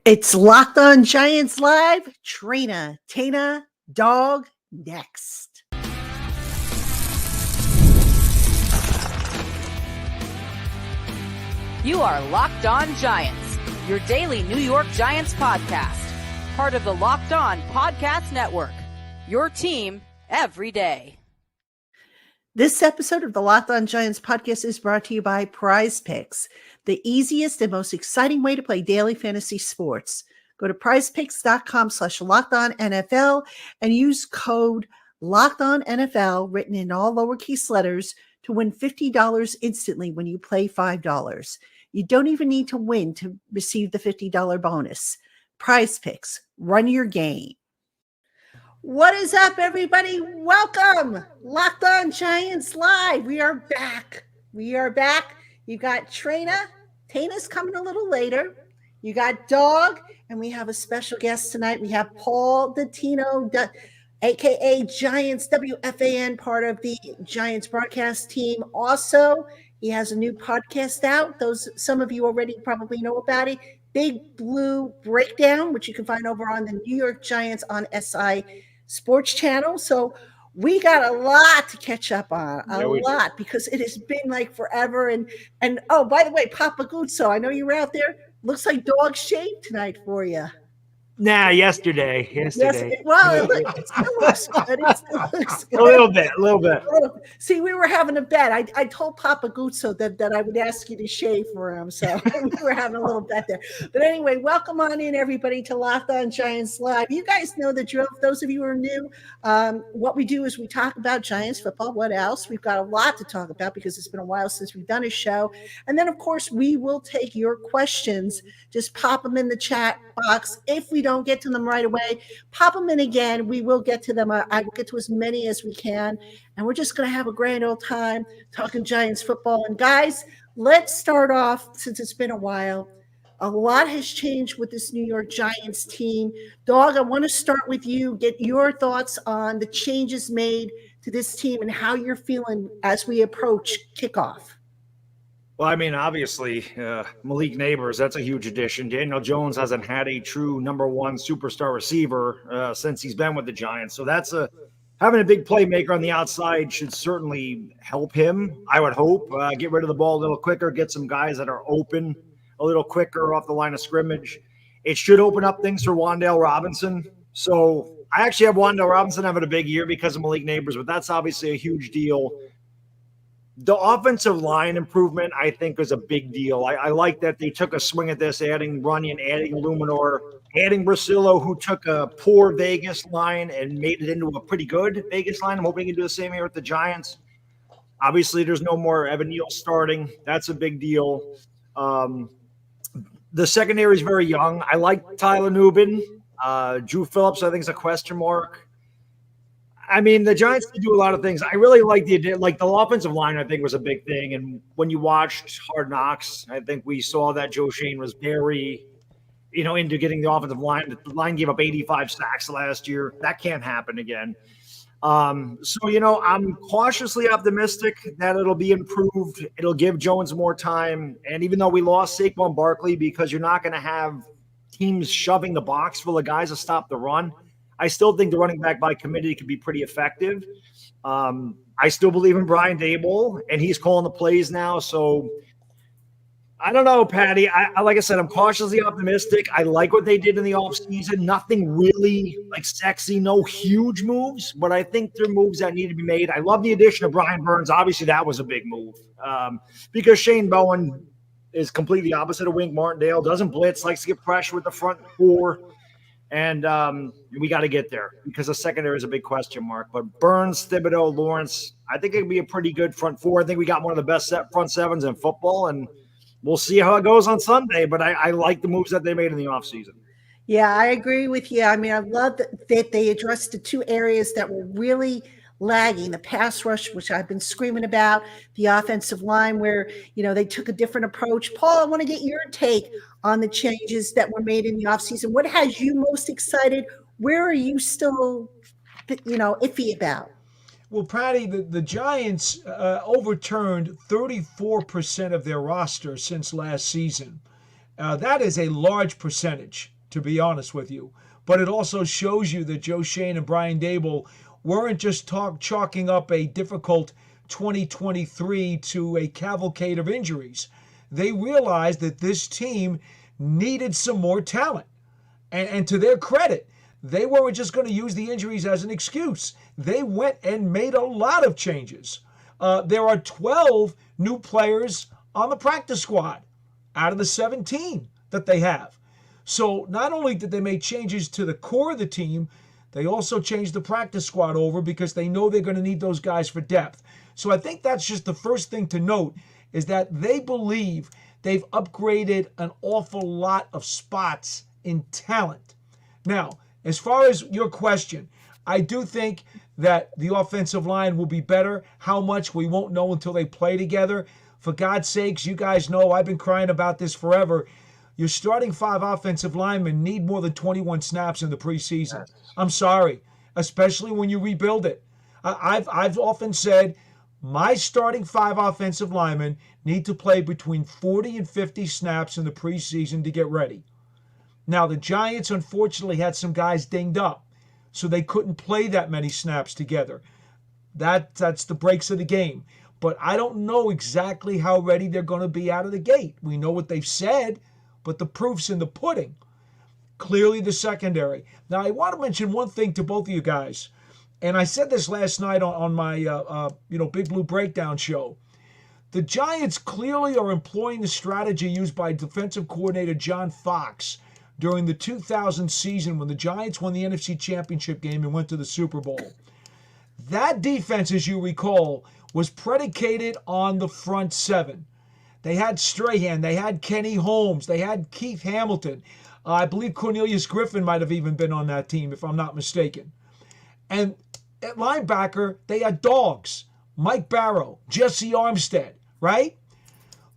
It's Locked On Giants Live. Traina, Tainah, Dog, next. You are Locked On Giants, your daily New York Giants podcast. Part of the Locked On Podcast Network, your team every day. This episode of the Locked On Giants podcast is brought to you by Prize Picks, the easiest and most exciting way to play daily fantasy sports. Go to prizepicks.com/LockedOnNFL and use code LockedOnNFL, written in all lowercase letters, to win $50 instantly when you play $5. You don't even need to win to receive the $50 bonus. Prize Picks, run your game. What is up, everybody? Welcome. Locked On Giants Live. We are back. You got Traina. Tainah's coming a little later. You got Dog, and we have a special guest tonight. We have Paul Dottino, a.k.a. Giants WFAN, part of the Giants broadcast team. Also, he has a new podcast out. Some of you already probably know about it. Big Blue Breakdown, which you can find over on the New York Giants on SI Sports Channel. So we got a lot to catch up on, because it has been like forever. And oh, by the way, Papa Guzzo, I know you were out there. Looks like Dog shaved tonight for you. Nah, yesterday. Yes, well, it still looks good. A little bit. See, we were having a bet. I told Papa Guzzo that I would ask you to shave for him, so we were having a little bet there. But anyway, welcome on in, everybody, to Locked On Giants Live. You guys know the drill. For those of you who are new, what we do is we talk about Giants football. What else? We've got a lot to talk about because it's been a while since we've done a show. And then, of course, we will take your questions. Just pop them in the chat box. If we don't get to them right away, pop them in again. We will get to them. I will get to as many as we can. And we're just going to have a grand old time talking Giants football. And guys, let's start off, since it's been a while. A lot has changed with this New York Giants team. Dog, I want to start with you. Get your thoughts on the changes made to this team and how you're feeling as we approach kickoff. Well, I mean, obviously, Malik Neighbors, that's a huge addition. Daniel Jones hasn't had a true number one superstar receiver since he's been with the Giants. So having a big playmaker on the outside should certainly help him, I would hope. Get rid of the ball a little quicker, get some guys that are open a little quicker off the line of scrimmage. It should open up things for Wan'Dale Robinson. So I actually have Wan'Dale Robinson having a big year because of Malik Neighbors, but that's obviously a huge deal. The offensive line improvement, I think, is a big deal. I like that they took a swing at this, adding Runyon, adding Luminor, adding Brasillo, who took a poor Vegas line and made it into a pretty good Vegas line. I'm hoping he can do the same here with the Giants. Obviously, there's no more Evan Neal starting. That's a big deal. The secondary is very young. I like Tyler Nubin. Drew Phillips, I think, is a question mark. I mean, the Giants can do a lot of things. I really like the offensive line, I think, was a big thing. And when you watched Hard Knocks, I think we saw that Joe Shane was very, into getting the offensive line. The line gave up 85 sacks last year. That can't happen again. I'm cautiously optimistic that it'll be improved. It'll give Jones more time. And even though we lost Saquon Barkley because you're not going to have teams shoving the box full of guys to stop the run, I still think the running back by committee could be pretty effective. I still believe in Brian Daboll, and he's calling the plays now. So I don't know, Patty. Like I said, I'm cautiously optimistic. I like what they did in the offseason. Nothing really sexy, no huge moves, but I think they're moves that need to be made. I love the addition of Brian Burns. Obviously, that was a big move because Shane Bowen is completely opposite of Wink Martindale. Doesn't blitz, likes to get pressure with the front four. And we got to get there because the secondary is a big question mark. But Burns, Thibodeau, Lawrence, I think it could be a pretty good front four. I think we got one of the best front sevens in football, and we'll see how it goes on Sunday. But I like the moves that they made in the offseason. Yeah, I agree with you. I mean, I love that they addressed the two areas that were really lagging: the pass rush, which I've been screaming about, the offensive line, where they took a different approach. Paul, I want to get your take on the changes that were made in the offseason. What has you most excited? Where are you still iffy about? Well, Patty, the Giants overturned 34% of their roster since last season. That is a large percentage. to be honest with you. But it also shows you that Joe Schoen and Brian Daboll weren't just chalking up a difficult 2023 to a cavalcade of injuries. They realized that this team needed some more talent. And to their credit, they weren't just going to use the injuries as an excuse. They went and made a lot of changes. There are 12 new players on the practice squad out of the 17 that they have. So not only did they make changes to the core of the team, they also changed the practice squad over because they know they're going to need those guys for depth. So I think that's just the first thing to note, is that they believe they've upgraded an awful lot of spots in talent. Now, as far as your question, I do think that the offensive line will be better. How much, we won't know until they play together. For God's sakes, you guys know I've been crying about this forever. Your starting 5 offensive linemen need more than 21 snaps in the preseason. I'm sorry, especially when you rebuild it. I've often said my starting 5 offensive linemen need to play between 40 and 50 snaps in the preseason to get ready. Now, the Giants unfortunately had some guys dinged up, so they couldn't play that many snaps together. That's the breaks of the game. But I don't know exactly how ready they're going to be out of the gate. We know what they've said, but the proof's in the pudding. Clearly the secondary. Now, I want to mention one thing to both of you guys, and I said this last night on my Big Blue Breakdown show. The Giants clearly are employing the strategy used by defensive coordinator John Fox during the 2000 season when the Giants won the NFC Championship game and went to the Super Bowl. That defense, as you recall, was predicated on the front 7. They had Strahan, they had Kenny Holmes, they had Keith Hamilton. I believe Cornelius Griffin might have even been on that team, if I'm not mistaken. And at linebacker, they had dogs. Mike Barrow, Jesse Armstead, right?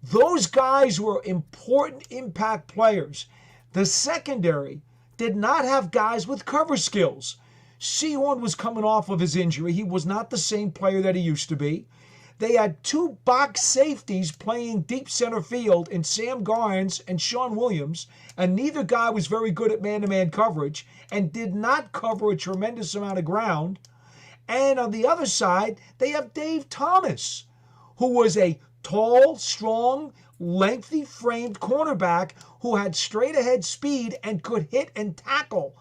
Those guys were important impact players. The secondary did not have guys with cover skills. Sehorn was coming off of his injury. He was not the same player that he used to be. They had 2 box safeties playing deep center field in Sam Garnes and Sean Williams, and neither guy was very good at man-to-man coverage and did not cover a tremendous amount of ground. And on the other side, they have Dave Thomas, who was a tall, strong, lengthy-framed cornerback who had straight-ahead speed and could hit and tackle,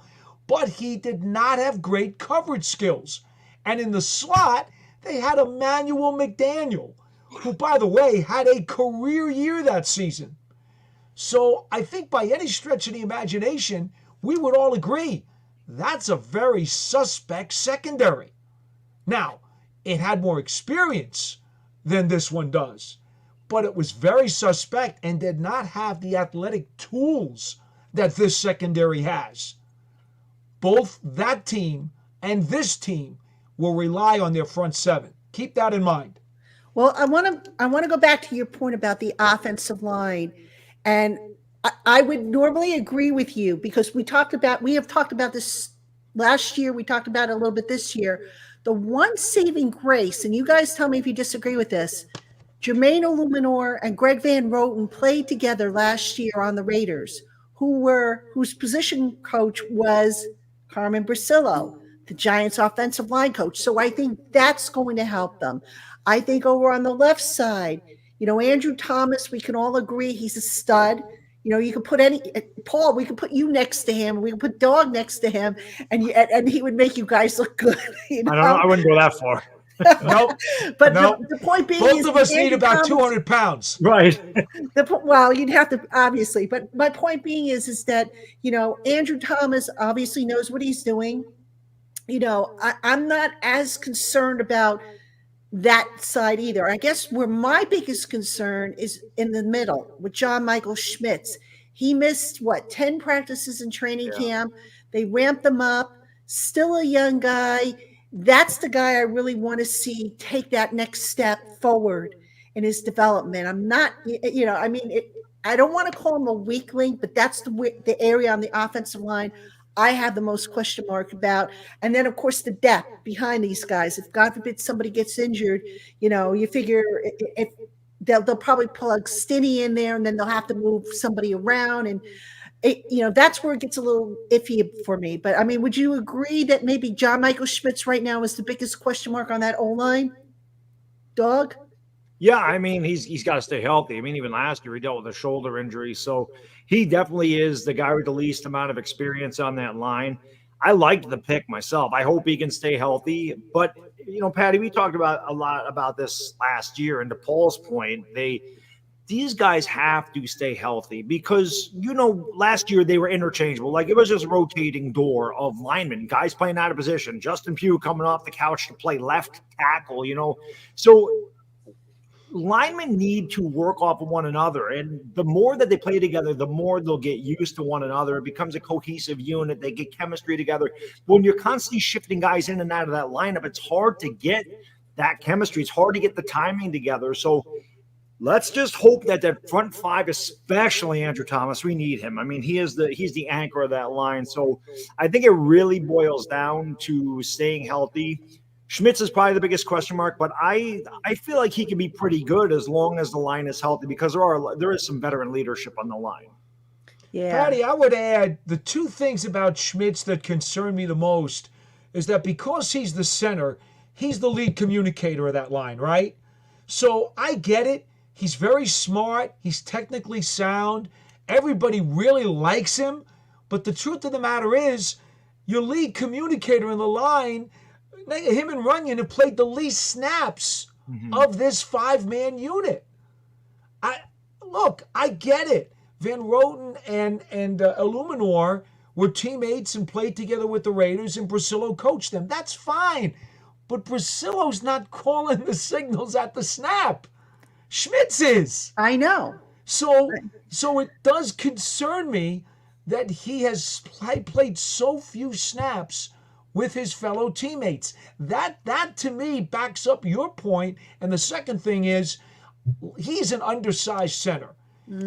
but he did not have great coverage skills. And in the slot, they had Emmanuel McDaniel, who, by the way, had a career year that season. So I think by any stretch of the imagination, we would all agree that's a very suspect secondary. Now, it had more experience than this one does, but it was very suspect and did not have the athletic tools that this secondary has. Both that team and this team will rely on their front 7. Keep that in mind. Well, I want to go back to your point about the offensive line, and I would normally agree with you because we have talked about this last year. We talked about it a little bit this year. The one saving grace, and you guys tell me if you disagree with this, Jermaine Illuminor and Greg Van Roten played together last year on the Raiders, whose position coach was Carmen Brasillo, the Giants offensive line coach. So I think that's going to help them. I think over on the left side, Andrew Thomas, we can all agree he's a stud. You could put Paul, we could put you next to him. We could put Dog next to him, and he would make you guys look good. I don't know. I wouldn't go that far. Nope. But nope. The point being both of us need about 200 pounds. Right. Well, you'd have to, obviously. But my point being is that, Andrew Thomas obviously knows what he's doing. I'm not as concerned about that side either. I guess where my biggest concern is in the middle with John Michael Schmidtz. He missed 10 practices in training camp. They ramped them up. Still a young guy. That's the guy I really want to see take that next step forward in his development. I'm not, I don't want to call him a weak link, but that's the area on the offensive line I have the most question mark about. And then, of course, the depth behind these guys. If, God forbid, somebody gets injured, you figure if they'll probably plug Stinney in there, and then they'll have to move somebody around. And that's where it gets a little iffy for me. But I mean, would you agree that maybe John Michael Schmidtz right now is the biggest question mark on that O-line? Dog? Yeah, I mean, he's got to stay healthy. I mean, even last year he dealt with a shoulder injury, so he definitely is the guy with the least amount of experience on that line. I liked the pick myself. I hope he can stay healthy. But Patty, we talked about a lot about this last year, and to Paul's point, these guys have to stay healthy because, last year they were interchangeable. Like, it was just a rotating door of linemen, guys playing out of position. Justin Pugh coming off the couch to play left tackle, So linemen need to work off of one another. And the more that they play together, the more they'll get used to one another. It becomes a cohesive unit. They get chemistry together. When you're constantly shifting guys in and out of that lineup, it's hard to get that chemistry. It's hard to get the timing together. So let's just hope that front five, especially Andrew Thomas, we need him. I mean, he's the anchor of that line. So I think it really boils down to staying healthy. Schmidtz is probably the biggest question mark, but I feel like he can be pretty good as long as the line is healthy because there is some veteran leadership on the line. Yeah. Patty, I would add the two things about Schmidtz that concern me the most is that because he's the center, he's the lead communicator of that line, right? So I get it. He's very smart. He's technically sound. Everybody really likes him. But the truth of the matter is, your lead communicator in the line, him and Runyon have played the least snaps of this five-man unit. I get it. Van Roten and Illuminor were teammates and played together with the Raiders, and Brasillo coached them. That's fine. But Brasillo's not calling the signals at the snap. Schmidtz is. I know. So it does concern me that he has played so few snaps with his fellow teammates. That to me backs up your point. And the second thing is, he's an undersized center.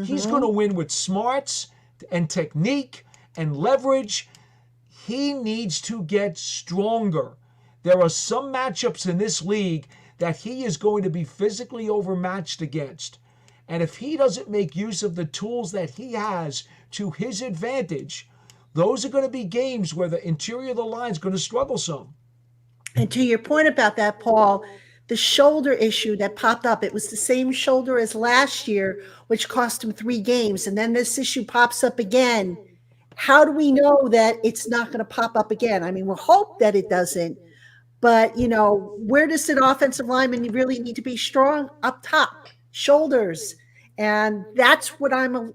He's going to win with smarts and technique and leverage. He needs to get stronger. There are some matchups in this league that he is going to be physically overmatched against. And if he doesn't make use of the tools that he has to his advantage, those are going to be games where the interior of the line is going to struggle some. And to your point about that, Paul, the shoulder issue that popped up, it was the same shoulder as last year, which cost him 3 games. And then this issue pops up again. How do we know that it's not going to pop up again? I mean, we'll hope that it doesn't. But, where does an offensive lineman really need to be strong? Up top, shoulders. And that's what I'm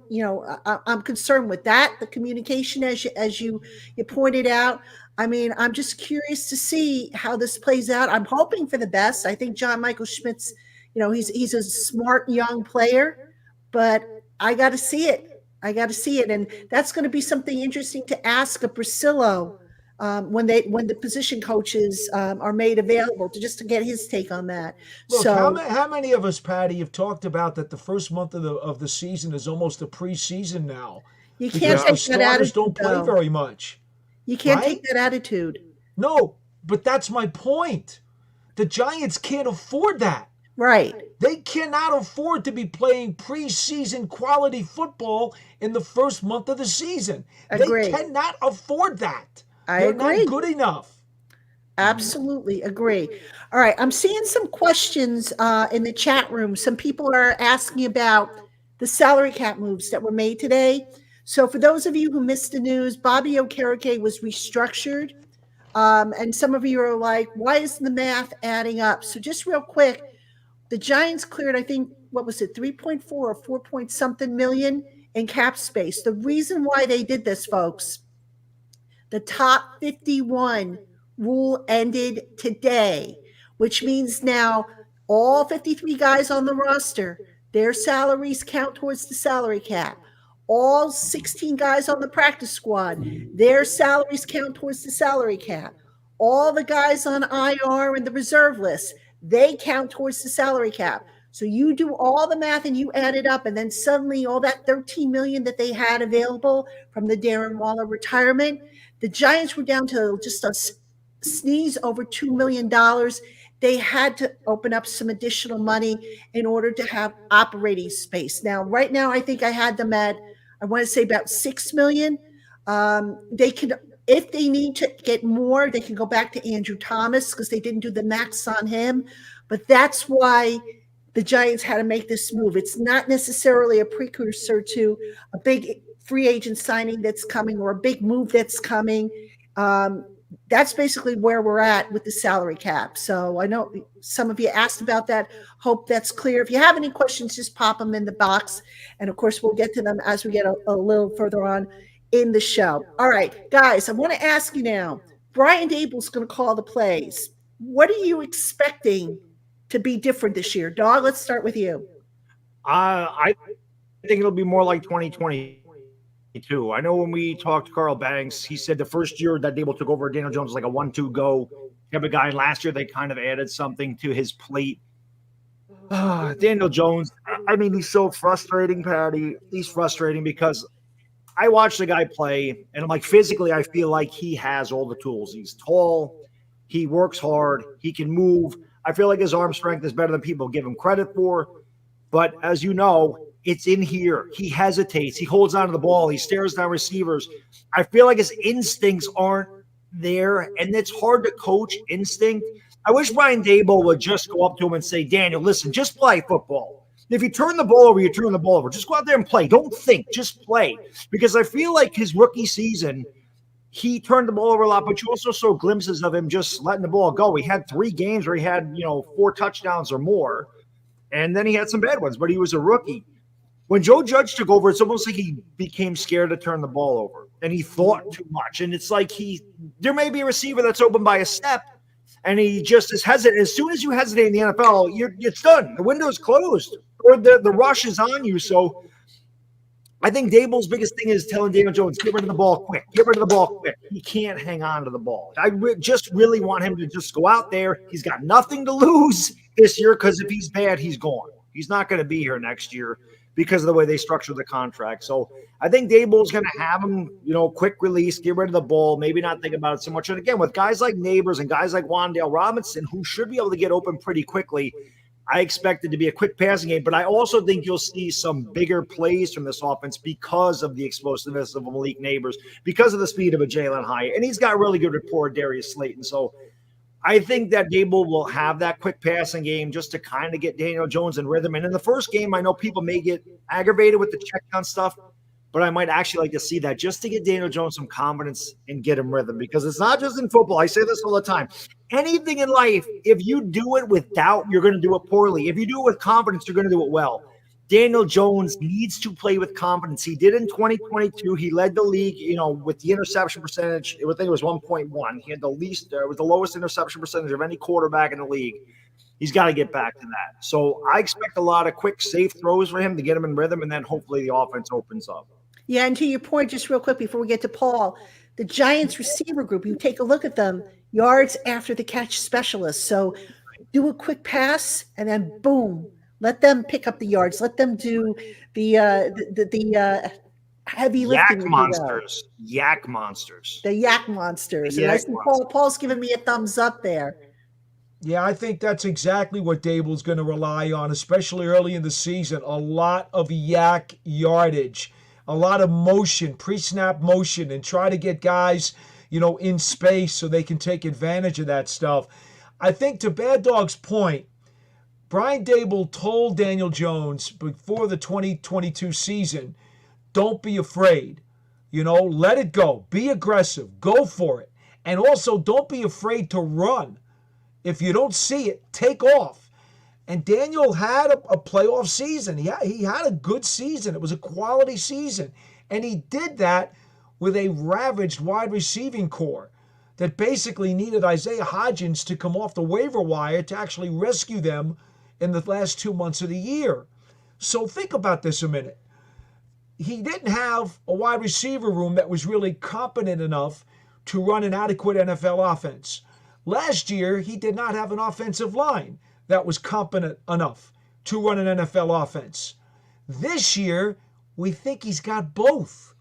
concerned with that. The communication, as you pointed out. I mean, I'm just curious to see how this plays out. I'm hoping for the best. I think John Michael Schmidtz, he's a smart young player, but I got to see it. And that's going to be something interesting to ask of Brasillo when the position coaches are made available to get his take on that. Look, so how many of us, Patty, have talked about that the first month of the season is almost a preseason now? You can't take the that attitude. starters don't play very much. You can't right? take that attitude. No, but that's my point. The Giants can't afford that. Right. They cannot afford to be playing preseason quality football in the first month of the season. Agree. They cannot afford that. They're not good enough. Absolutely agree. All right. I'm seeing some questions in the chat room. Some people are asking about the salary cap moves that were made today. So for those of you who missed the news, Bobby Okereke was restructured. And some of you are like, why isn't the math adding up? So just real quick, the Giants cleared, I think, 3.4 or 4 point something million in cap space. The reason why they did this, folks, the top 51 rule ended today, which means now all 53 guys on the roster, their salaries count towards the salary cap. All 16 guys on the practice squad, their salaries count towards the salary cap. All the guys on IR and the reserve list, they count towards the salary cap. So you do all the math and you add it up, and then suddenly all that $13 million that they had available from the Darren Waller retirement, the Giants were down to just a sneeze over $2 million. They had to open up some additional money in order to have operating space. Now, right now, I think I had them at I want to say about $6 million. They can, if they need to get more, they can go back to Andrew Thomas because they didn't do the max on him. But that's why the Giants had to make this move. It's not necessarily a precursor to a big free agent signing that's coming or a big move that's coming. That's basically where we're at with the salary cap. So I know some of you asked about that. Hope that's clear. If you have any questions, just pop them in the box. And of course, we'll get to them as we get a little further on in the show. All right, guys, I want to ask you now, Brian Dable's going to call the plays. What are you expecting to be different this year? Dog, let's start with you. I think it'll be more like 2022. I know when we talked to Carl Banks, he said the first year that Dable took over, Daniel Jones was like a 1-2 go type of guy. And last year, they kind of added something to his plate. Daniel Jones, I mean, he's so frustrating, Patty. He's frustrating because I watch the guy play, and I'm like, physically, I feel like he has all the tools. He's tall. He works hard. He can move. I feel like his arm strength is better than people give him credit for. But as you know, it's in here. He hesitates. He holds on to the ball. He stares down receivers. I feel like his instincts aren't there, and it's hard to coach instinct. I wish Brian Dable would just go up to him and say, Daniel, listen, just play football. If you turn the ball over, you turn the ball over. Just go out there and play. Don't think. Just play. Because I feel like his rookie season, he turned the ball over a lot, but you also saw glimpses of him just letting the ball go. He had 3 games where he had, 4 touchdowns or more, and then he had some bad ones, but he was a rookie. When Joe Judge took over, it's almost like he became scared to turn the ball over, and he thought too much. And it's like there may be a receiver that's open by a step, and he just is hesitant. As soon as you hesitate in the NFL, it's done. The window's closed, or the rush is on you. So I think Dable's biggest thing is telling Daniel Jones, get rid of the ball quick. Get rid of the ball quick. He can't hang on to the ball. I just really want him to just go out there. He's got nothing to lose this year because if he's bad, he's gone. He's not going to be here next year because of the way they structure the contract. So I think Dable's going to have him, quick release, get rid of the ball, maybe not think about it so much. And again, with guys like Neighbors and guys like Wan'Dale Robinson, who should be able to get open pretty quickly, I expect it to be a quick passing game. But I also think you'll see some bigger plays from this offense because of the explosiveness of Malik Neighbors, because of the speed of a Jalen Hyatt. And he's got really good rapport with Darius Slayton. So I think that Dable will have that quick passing game just to kind of get Daniel Jones in rhythm. And in the first game, I know people may get aggravated with the check down stuff, but I might actually like to see that just to get Daniel Jones some confidence and get him rhythm, because it's not just in football. I say this all the time. Anything in life, if you do it with doubt, you're going to do it poorly. If you do it with confidence, you're going to do it well. Daniel Jones needs to play with confidence. He did in 2022. He led the league, with the interception percentage. I think it was 1.1. He had the least, it was the lowest interception percentage of any quarterback in the league. He's got to get back to that. So I expect a lot of quick, safe throws for him to get him in rhythm, and then hopefully the offense opens up. Yeah, and to your point, just real quick before we get to Paul, the Giants receiver group, you take a look at them, yards after the catch specialists. So do a quick pass, and then boom. Let them pick up the yards. Let them do the heavy lifting. Yak monsters. Yak monsters. The yak monsters. The and yak I see Paul's giving me a thumbs up there. Yeah, I think that's exactly what Dable's going to rely on, especially early in the season. A lot of yak yardage, a lot of motion, pre-snap motion, and try to get guys, in space so they can take advantage of that stuff. I think to Bad Dog's point, Brian Dable told Daniel Jones before the 2022 season, don't be afraid. Let it go. Be aggressive. Go for it. And also, don't be afraid to run. If you don't see it, take off. And Daniel had a playoff season. He had a good season. It was a quality season. And he did that with a ravaged wide receiving core that basically needed Isaiah Hodgins to come off the waiver wire to actually rescue them in the last 2 months of the year. So think about this a minute. He didn't have a wide receiver room that was really competent enough to run an adequate NFL offense. Last year, he did not have an offensive line that was competent enough to run an NFL offense. This year, we think he's got both.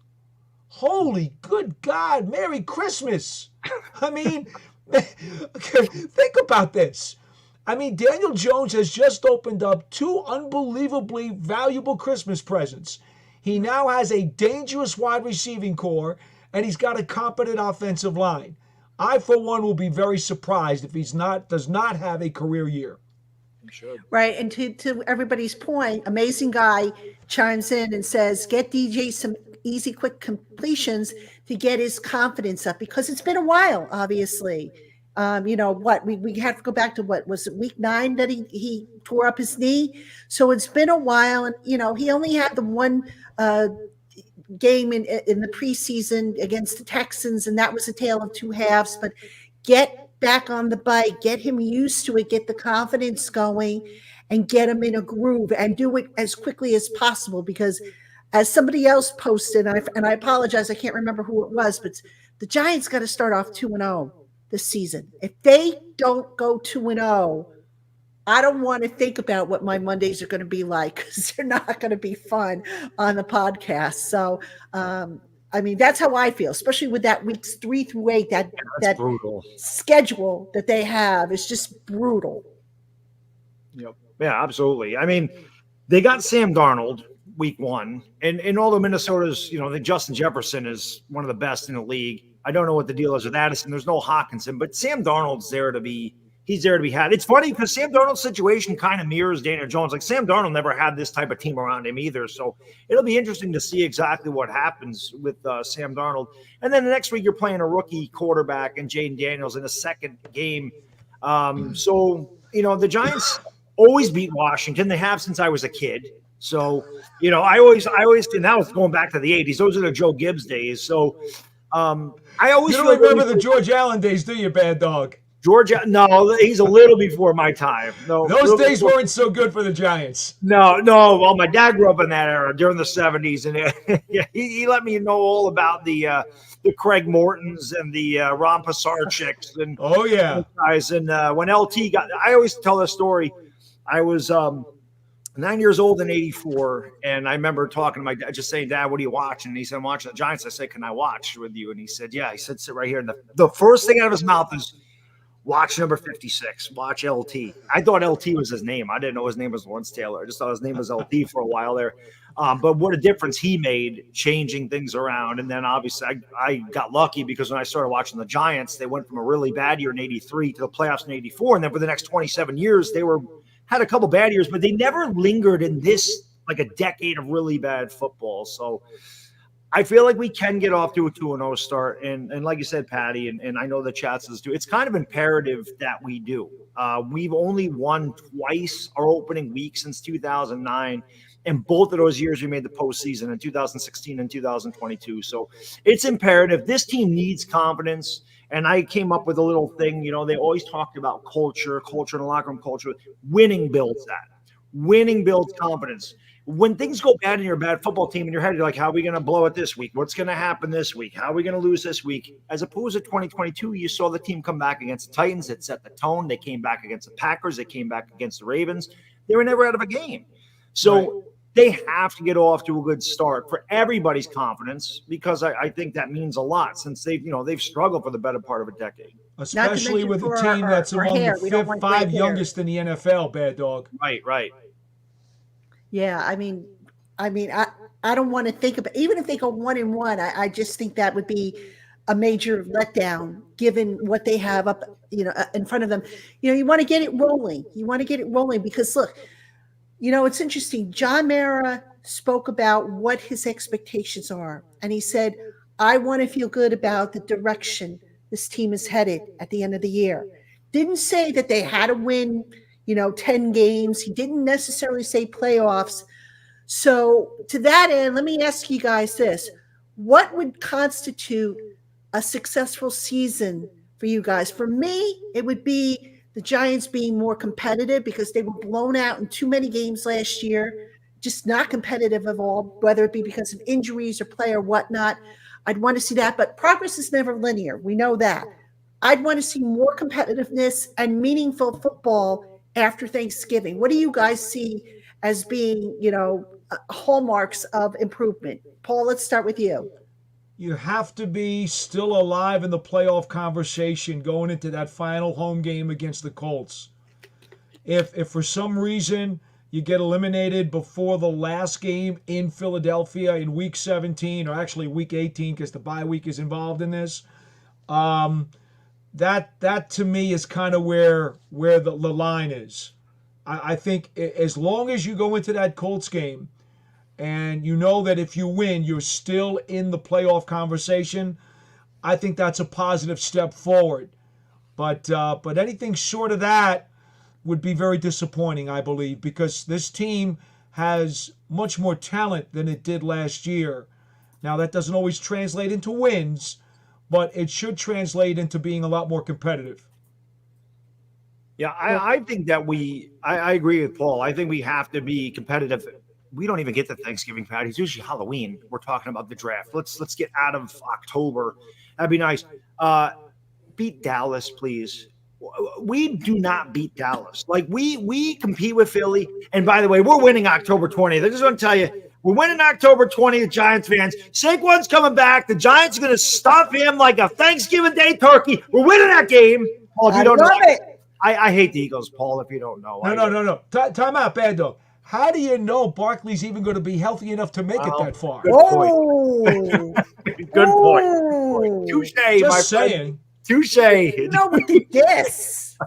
Holy good God, Merry Christmas. I mean, think about this. Daniel Jones has just opened up 2 unbelievably valuable Christmas presents. He now has a dangerous wide receiving core, and he's got a competent offensive line. I, for one, will be very surprised if does not have a career year. Right. And to everybody's point, Amazing Guy chimes in and says, get DJ some easy, quick completions to get his confidence up, because it's been a while, obviously. We have to go back to what was it, week 9 that he tore up his knee. So it's been a while. And, he only had the one game in the preseason against the Texans, and that was a tale of two halves. But get back on the bike, get him used to it, get the confidence going, and get him in a groove, and do it as quickly as possible. Because as somebody else posted, and I apologize, I can't remember who it was, but the Giants got to start off 2-0 this season. If they don't go 2-0, I don't want to think about what my Mondays are going to be like, because they're not going to be fun on the podcast. So, that's how I feel, especially with that weeks 3 through 8, that brutal schedule that they have is just brutal. Yep. Yeah, absolutely. They got Sam Darnold week 1, and although Minnesota's, I think Justin Jefferson is one of the best in the league. I don't know what the deal is with Addison. There's no Hawkinson, but Sam Darnold's there to be. He's there to be had. It's funny because Sam Darnold's situation kind of mirrors Daniel Jones. Like, Sam Darnold never had this type of team around him either. So it'll be interesting to see exactly what happens with Sam Darnold. And then the next week you're playing a rookie quarterback and Jaden Daniels in a second game. The Giants always beat Washington. They have since I was a kid. So, I always, and that was going back to the 80s. Those are the Joe Gibbs days. So I always You don't remember the George Allen days, do you, Bad Dog? Georgia, no, he's a little before my time. No, those days weren't so good for the Giants. No. Well, my dad grew up in that era during the 70s, and he let me know all about the Craig Mortons and the Ron Pasarchiks and guys. And when LT got, I always tell this story. I was 9 years old in '84, and I remember talking to my dad, just saying, "Dad, what are you watching?" And he said, "I'm watching the Giants." I said, "Can I watch with you?" And he said, "Yeah." He said, "Sit right here." And the first thing out of his mouth is, "Watch number 56. Watch LT." I thought LT was his name. I didn't know his name was Lawrence Taylor. I just thought his name was LT for a while there. But what a difference he made changing things around. And then obviously I got lucky, because when I started watching the Giants, they went from a really bad year in '83 to the playoffs in '84. And then for the next 27 years, they had a couple bad years, but they never lingered in this, like, a decade of really bad football. So I feel like we can get off to a 2-0 start. And like you said, Patty, and I know the chat says too, it's kind of imperative that we do. We've only won twice our opening week since 2009. And both of those years we made the postseason, in 2016 and 2022. So it's imperative. This team needs confidence. And I came up with a little thing, they always talked about culture in the locker room culture. Winning builds that. Winning builds confidence. When things go bad and you're a bad football team in your head, you're like, how are we going to blow it this week? What's going to happen this week? How are we going to lose this week? As opposed to 2022, you saw the team come back against the Titans. It set the tone. They came back against the Packers. They came back against the Ravens. They were never out of a game. So they have to get off to a good start for everybody's confidence, because I think that means a lot, since they've struggled for the better part of a decade. Especially with a team that's among the 5 youngest in the NFL, Bad Dog. Right. Yeah, I don't want to think about, even if they go 1-1, I just think that would be a major letdown given what they have up, in front of them. You want to get it rolling. Because look, it's interesting. John Mara spoke about what his expectations are, and he said, "I want to feel good about the direction this team is headed at the end of the year." Didn't say that they had to win 10 games. He didn't necessarily say playoffs. So to that end, let me ask you guys this. What would constitute a successful season for you guys? For me, it would be the Giants being more competitive, because they were blown out in too many games last year, just not competitive at all, whether it be because of injuries or play or whatnot. I'd want to see that, but progress is never linear. We know that. I'd want to see more competitiveness and meaningful football after Thanksgiving. What do you guys see as being, hallmarks of improvement? Paul, let's start with you. You have to be still alive in the playoff conversation going into that final home game against the Colts. If for some reason you get eliminated before the last game in Philadelphia in week 17, or actually week 18 because the bye week is involved in this. That to me is kind of where the line is. I think as long as you go into that Colts game and you know that if you win, you're still in the playoff conversation, I think that's a positive step forward. But anything short of that would be very disappointing, I believe, because this team has much more talent than it did last year. Now, that doesn't always translate into wins, but it should translate into being a lot more competitive. Yeah, I think that I agree with Paul. I think we have to be competitive. We don't even get to Thanksgiving, Patty. It's usually Halloween. We're talking about the draft. Let's get out of October. That'd be nice. Beat Dallas, please. We do not beat Dallas. Like we compete with Philly. And by the way, we're winning October 20th. I just want to tell you, we're winning October 20th, Giants fans. Saquon's coming back. The Giants are going to stuff him like a Thanksgiving Day turkey. We're winning that game. Paul, if you don't know it. I hate the Eagles, Paul, if you don't know. No. Time out, Bad Dog. How do you know Barkley's even going to be healthy enough to make it that far? Good point. Good point. Touche, my friend. Touche. No, but this.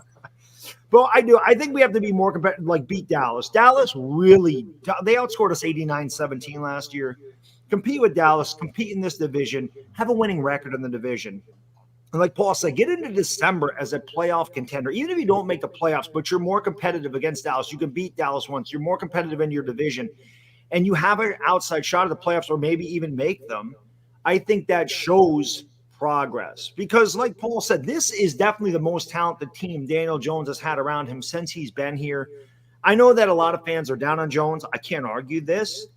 Well, I do. I think we have to be more competitive, like beat Dallas. Dallas really, they outscored us 89-17 last year. Compete with Dallas, compete in this division, have a winning record in the division. And like Paul said, get into December as a playoff contender. Even if you don't make the playoffs, but you're more competitive against Dallas. You can beat Dallas once. You're more competitive in your division. And you have an outside shot at the playoffs or maybe even make them. I think that shows progress. Because like Paul said, this is definitely the most talented team Daniel Jones has had around him since he's been here. I know that a lot of fans are down on Jones. I can't argue this.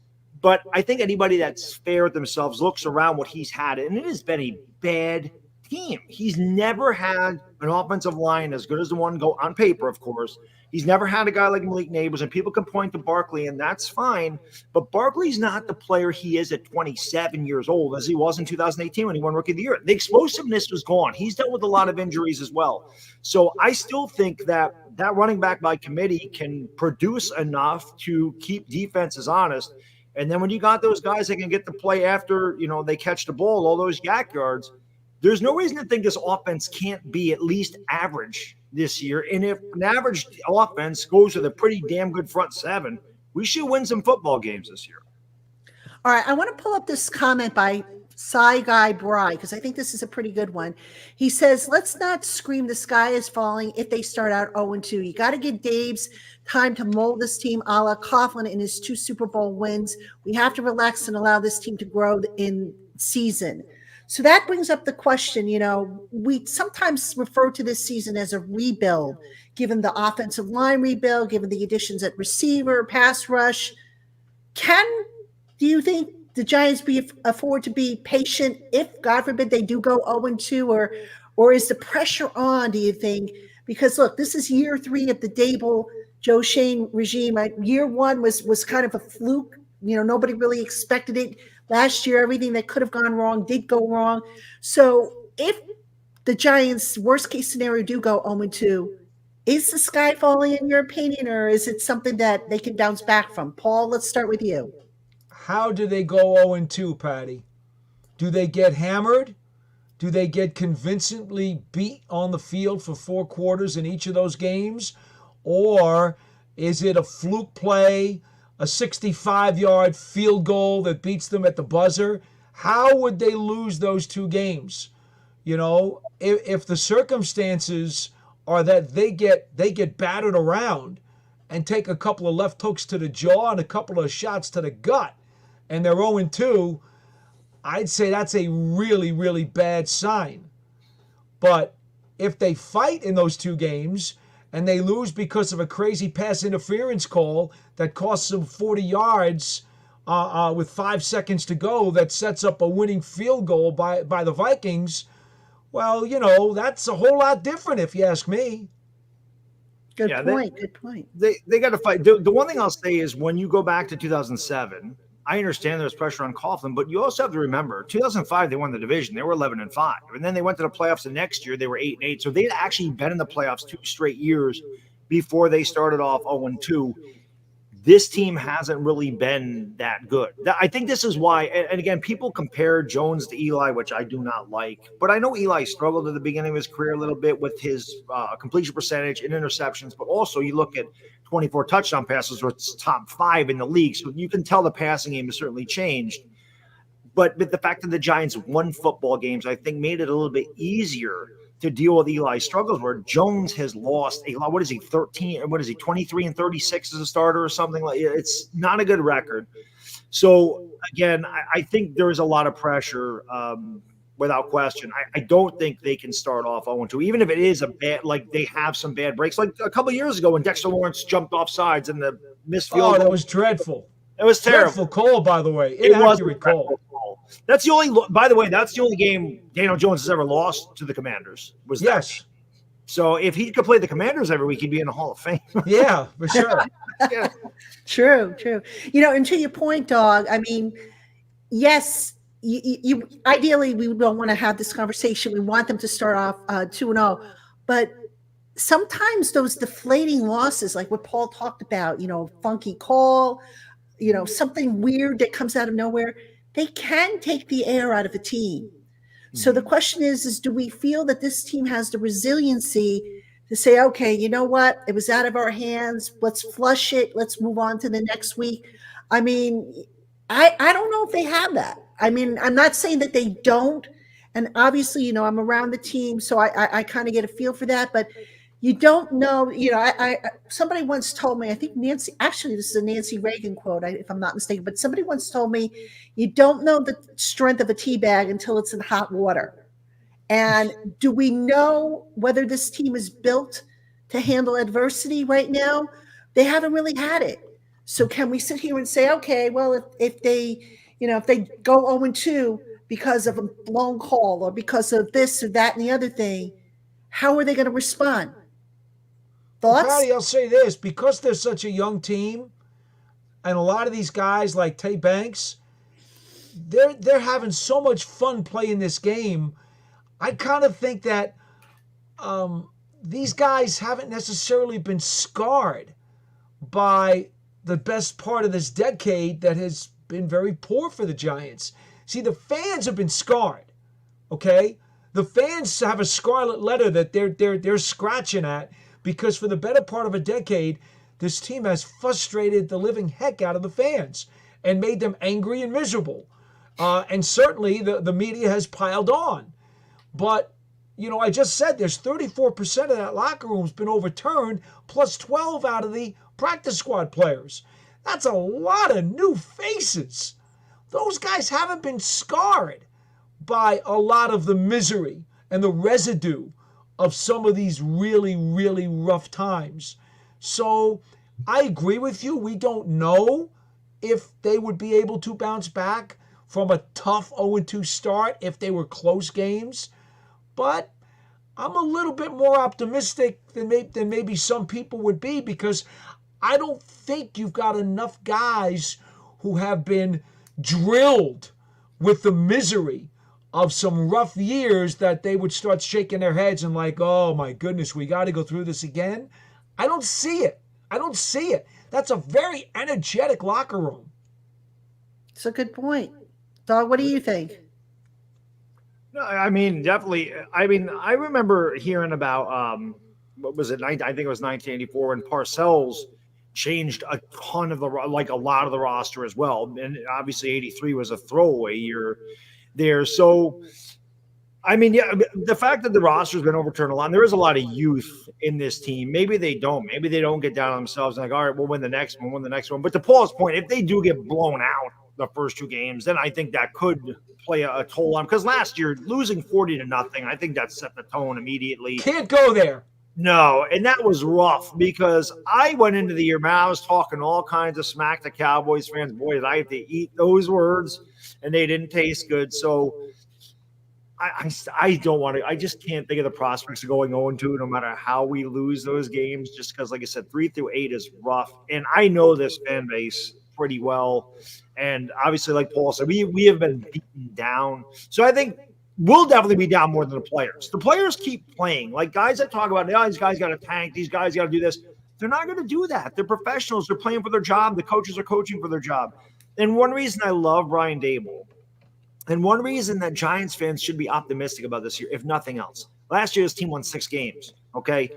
But I think anybody that's fair with themselves looks around what he's had, and it has been a bad team. He's never had an offensive line as good as the one go on paper, of course. He's never had a guy like Malik Nabers, and people can point to Barkley, and that's fine. But Barkley's not the player he is at 27 years old as he was in 2018 when he won Rookie of the Year. The explosiveness was gone. He's dealt with a lot of injuries as well. So I still think that running back by committee can produce enough to keep defenses honest. And then when you got those guys that can get the play after, they catch the ball, all those yak yards, there's no reason to think this offense can't be at least average this year. And if an average offense goes with a pretty damn good front seven, we should win some football games this year. All right, I want to pull up this comment by Cy Guy Bry because I think this is a pretty good one. He says, let's not scream the sky is falling if they start out 0-2. You got to give Dave's time to mold this team a la Coughlin in his 2 Super Bowl wins. We have to relax and allow this team to grow in season. So that brings up the question, we sometimes refer to this season as a rebuild, given the offensive line rebuild, given the additions at receiver, pass rush. Do you think the Giants afford to be patient if, God forbid, they do go 0-2, or is the pressure on, do you think? Because, look, this is year 3 of the Dable, Joe Schoen regime. Right? Year 1 was kind of a fluke. Nobody really expected it. Last year, everything that could have gone wrong did go wrong. So if the Giants' worst-case scenario do go 0-2, is the sky falling in your opinion, or is it something that they can bounce back from? Paul, let's start with you. How do they go 0-2, Patty? Do they get hammered? Do they get convincingly beat on the field for 4 quarters in each of those games? Or is it a fluke play, a 65-yard field goal that beats them at the buzzer? How would they lose those 2 games? If the circumstances are that they get battered around and take a couple of left hooks to the jaw and a couple of shots to the gut, and they're 0-2, I'd say that's a really, really bad sign. But if they fight in those 2 games and they lose because of a crazy pass interference call that costs them 40 yards with 5 seconds to go that sets up a winning field goal by the Vikings, well, that's a whole lot different if you ask me. Good point. They got to fight. The one thing I'll say is when you go back to 2007, I understand there's pressure on Coughlin, but you also have to remember 2005 they won the division. They were 11-5, and then they went to the playoffs the next year. They were 8-8, so they'd actually been in the playoffs 2 straight years before they started off 0-2. this team hasn't really been that good. I think this is why, and again, people compare Jones to Eli, which I do not like. But I know Eli struggled at the beginning of his career a little bit with his completion percentage and interceptions, but also you look at 24 touchdown passes, where it's top 5 in the league. So you can tell the passing game has certainly changed. But the fact that the Giants won football games, I think, made it a little bit easier to deal with Eli's struggles, where Jones has lost a lot. What is he, 13? What is he, 23 and 36 as a starter or something? Like, it's not a good record. So, again, I think there is a lot of pressure without question. I don't think they can start off 0-2, even if it is a bad, like they have some bad breaks. Like a couple of years ago when Dexter Lawrence jumped off sides and the missed field. Oh, that was dreadful. It was terrible. Dreadful call, by the way. Inaccurate call. That's the only. By the way, that's the only game Daniel Jones has ever lost to the Commanders. Was that yes. Game. So if he could play the Commanders every week, he'd be in the Hall of Fame. Yeah, for sure. Yeah. True. And to your point, Dog, I mean, yes, you ideally we don't want to have this conversation. We want them to start off 2-0, but sometimes those deflating losses, like what Paul talked about, funky call, something weird that comes out of nowhere, they can take the air out of a team. So the question is do we feel that this team has the resiliency to say, okay, you know what? It was out of our hands. Let's flush it. Let's move on to the next week. I mean, I don't know if they have that. I mean, I'm not saying that they don't. And obviously, I'm around the team, so I kind of get a feel for that. But you don't know, I somebody once told me, I think Nancy, actually this is a Nancy Reagan quote, if I'm not mistaken, but somebody once told me, you don't know the strength of a tea bag until it's in hot water. And do we know whether this team is built to handle adversity right now? They haven't really had it. So can we sit here and say, okay, well, if they go 0-2 because of a blown call or because of this or that and the other thing, how are they going to respond? Thoughts? Patty, I'll say this, because they're such a young team, and a lot of these guys like Tay Banks, they're having so much fun playing this game. I kind of think that these guys haven't necessarily been scarred by the best part of this decade that has been very poor for the Giants. See, the fans have been scarred, okay? The fans have a scarlet letter that they're scratching at, because for the better part of a decade, this team has frustrated the living heck out of the fans and made them angry and miserable. And certainly the media has piled on. But, I just said there's 34% of that locker room has been overturned, plus 12 out of the practice squad players. That's a lot of new faces. Those guys haven't been scarred by a lot of the misery and the residue of some of these really, really rough times. So I agree with you. We don't know if they would be able to bounce back from a tough 0-2 start if they were close games. But I'm a little bit more optimistic than maybe some people would be, because I don't think you've got enough guys who have been drilled with the misery of some rough years that they would start shaking their heads and like, oh my goodness, we got to go through this again. I don't see it. That's a very energetic locker room. It's a good point. Dog, what do you think? No, I mean, definitely. I mean, I remember hearing about, what was it? I think it was 1984 when Parcells changed a ton of a lot of the roster as well. And obviously 83 was a throwaway year there. So, I mean, yeah, the fact that the roster has been overturned a lot, and there is a lot of youth in this team. Maybe they don't get down on themselves and like, all right, we'll win the next one. But to Paul's point, if they do get blown out the first 2 games, then I think that could play a toll on, because last year losing 40-0, I think that set the tone immediately. Can't go there. No, and that was rough, because I went into the year, man, I was talking all kinds of smack to Cowboys fans. Boy, I have to eat those words, and they didn't taste good. So I don't want to – I just can't think of the prospects of going 0-2 no matter how we lose those games, just because, like I said, 3 through 8 is rough. And I know this fan base pretty well. And obviously, like Paul said, we have been beaten down. So I think we'll definitely be down more than the players. The players keep playing. Like guys that talk about, these guys got to tank, these guys got to do this. They're not going to do that. They're professionals. They're playing for their job. The coaches are coaching for their job. And one reason I love Brian Daboll, and one reason that Giants fans should be optimistic about this year, if nothing else, last year this team won 6 games, okay?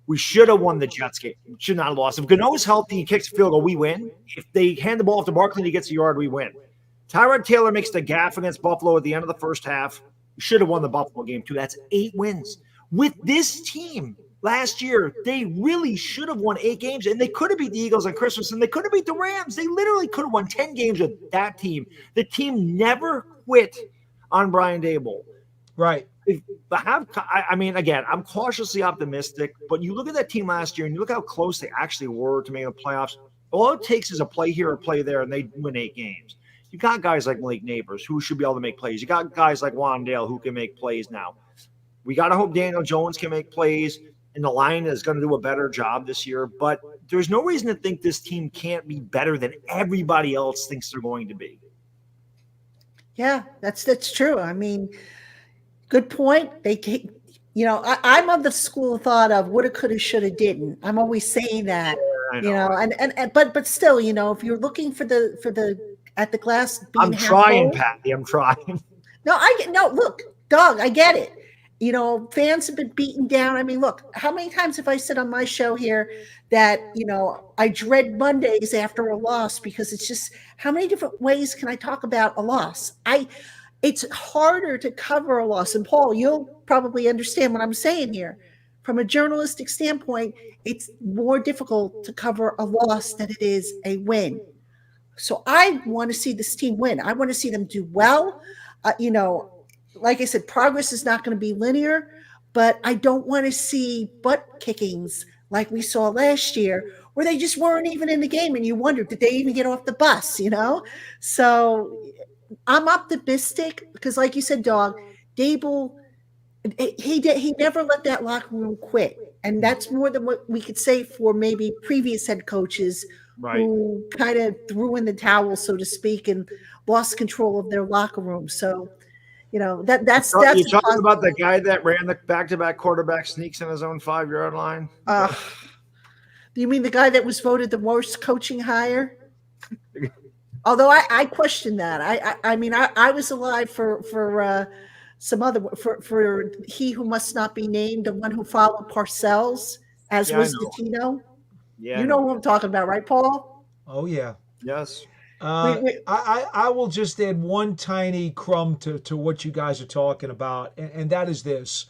We should have won the Jets game. Should not have lost. If Gano's healthy, he kicks a field goal, we win. If they hand the ball off to Barkley and he gets a yard, we win. Tyrod Taylor makes the gaffe against Buffalo at the end of the first half. We should have won the Buffalo game, too. That's 8 wins. With this team last year, they really should have won 8 games, and they could have beat the Eagles on Christmas, and they could have beat the Rams. They literally could have won 10 games with that team. The team never quit on Brian Daboll. Right. I mean, again, I'm cautiously optimistic, but you look at that team last year and you look how close they actually were to making the playoffs. All it takes is a play here or play there, and they win 8 games. You got guys like Malik Neighbors who should be able to make plays. You got guys like Wandale who can make plays now. We got to hope Daniel Jones can make plays, and the line is going to do a better job this year. But there's no reason to think this team can't be better than everybody else thinks they're going to be. Yeah, that's true. I mean, good point. I'm of the school of thought of woulda, coulda, shoulda, didn't. I'm always saying that, but still, if you're looking for the at the glass being I'm half trying, full, Patty. I'm trying. Look, dog, I get it. Fans have been beaten down. I mean, look, how many times have I said on my show here that, I dread Mondays after a loss because it's just how many different ways can I talk about a loss? It's harder to cover a loss. And Paul, you'll probably understand what I'm saying here. From a journalistic standpoint, it's more difficult to cover a loss than it is a win. So I want to see this team win. I want to see them do well. Like I said, progress is not going to be linear, but I don't want to see butt kickings like we saw last year where they just weren't even in the game and you wondered, did they even get off the bus, So I'm optimistic because like you said, Dog, Daboll, he never let that locker room quit. And that's more than what we could say for maybe previous head coaches who kind of threw in the towel, so to speak, and lost control of their locker room. So, that's you're talking about the guy that ran the back-to-back quarterback sneaks in his own 5-yard line. You mean the guy that was voted the worst coaching hire? Although I question that. I mean I was alive for some other for he who must not be named, the one who followed Parcells, was Dottino. Yeah, you know who I'm talking about, right, Paul? Oh yeah. Yes. I will just add one tiny crumb to what you guys are talking about, and that is this.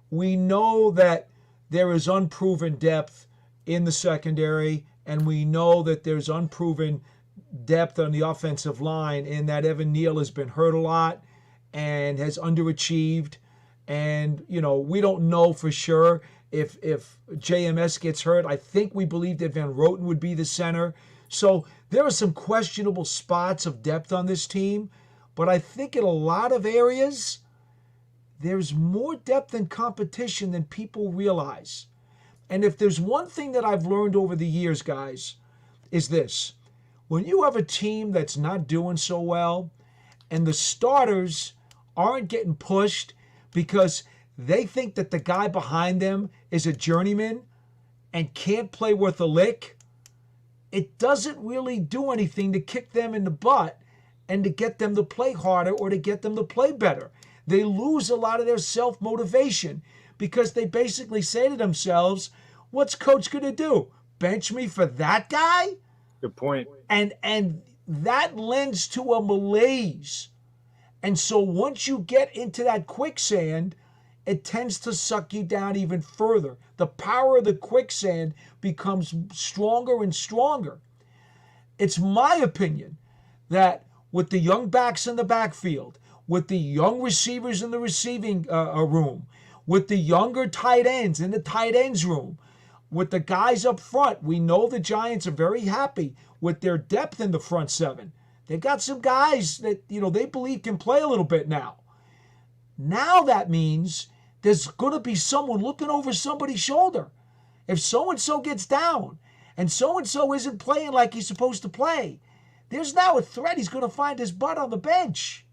We know that there is unproven depth in the secondary, and we know that there's unproven depth on the offensive line in that Evan Neal has been hurt a lot and has underachieved. And, we don't know for sure if JMS gets hurt. I think we believe that Van Roten would be the center. So there are some questionable spots of depth on this team, but I think in a lot of areas, there's more depth and competition than people realize. And if there's one thing that I've learned over the years, guys, is this. When you have a team that's not doing so well and the starters aren't getting pushed because they think that the guy behind them is a journeyman and can't play worth a lick, it doesn't really do anything to kick them in the butt and to get them to play harder or to get them to play better. They lose a lot of their self-motivation because they basically say to themselves, what's coach going to do? Bench me for that guy? Good point. And that lends to a malaise. And so once you get into that quicksand, it tends to suck you down even further. The power of the quicksand becomes stronger and stronger. It's my opinion that with the young backs in the backfield, with the young receivers in the receiving room, with the younger tight ends in the tight ends room, with the guys up front, we know the Giants are very happy with their depth in the front seven. They've got some guys that, they believe can play a little bit now. Now that means there's going to be someone looking over somebody's shoulder. If so-and-so gets down and so-and-so isn't playing like he's supposed to play, there's now a threat he's going to find his butt on the bench.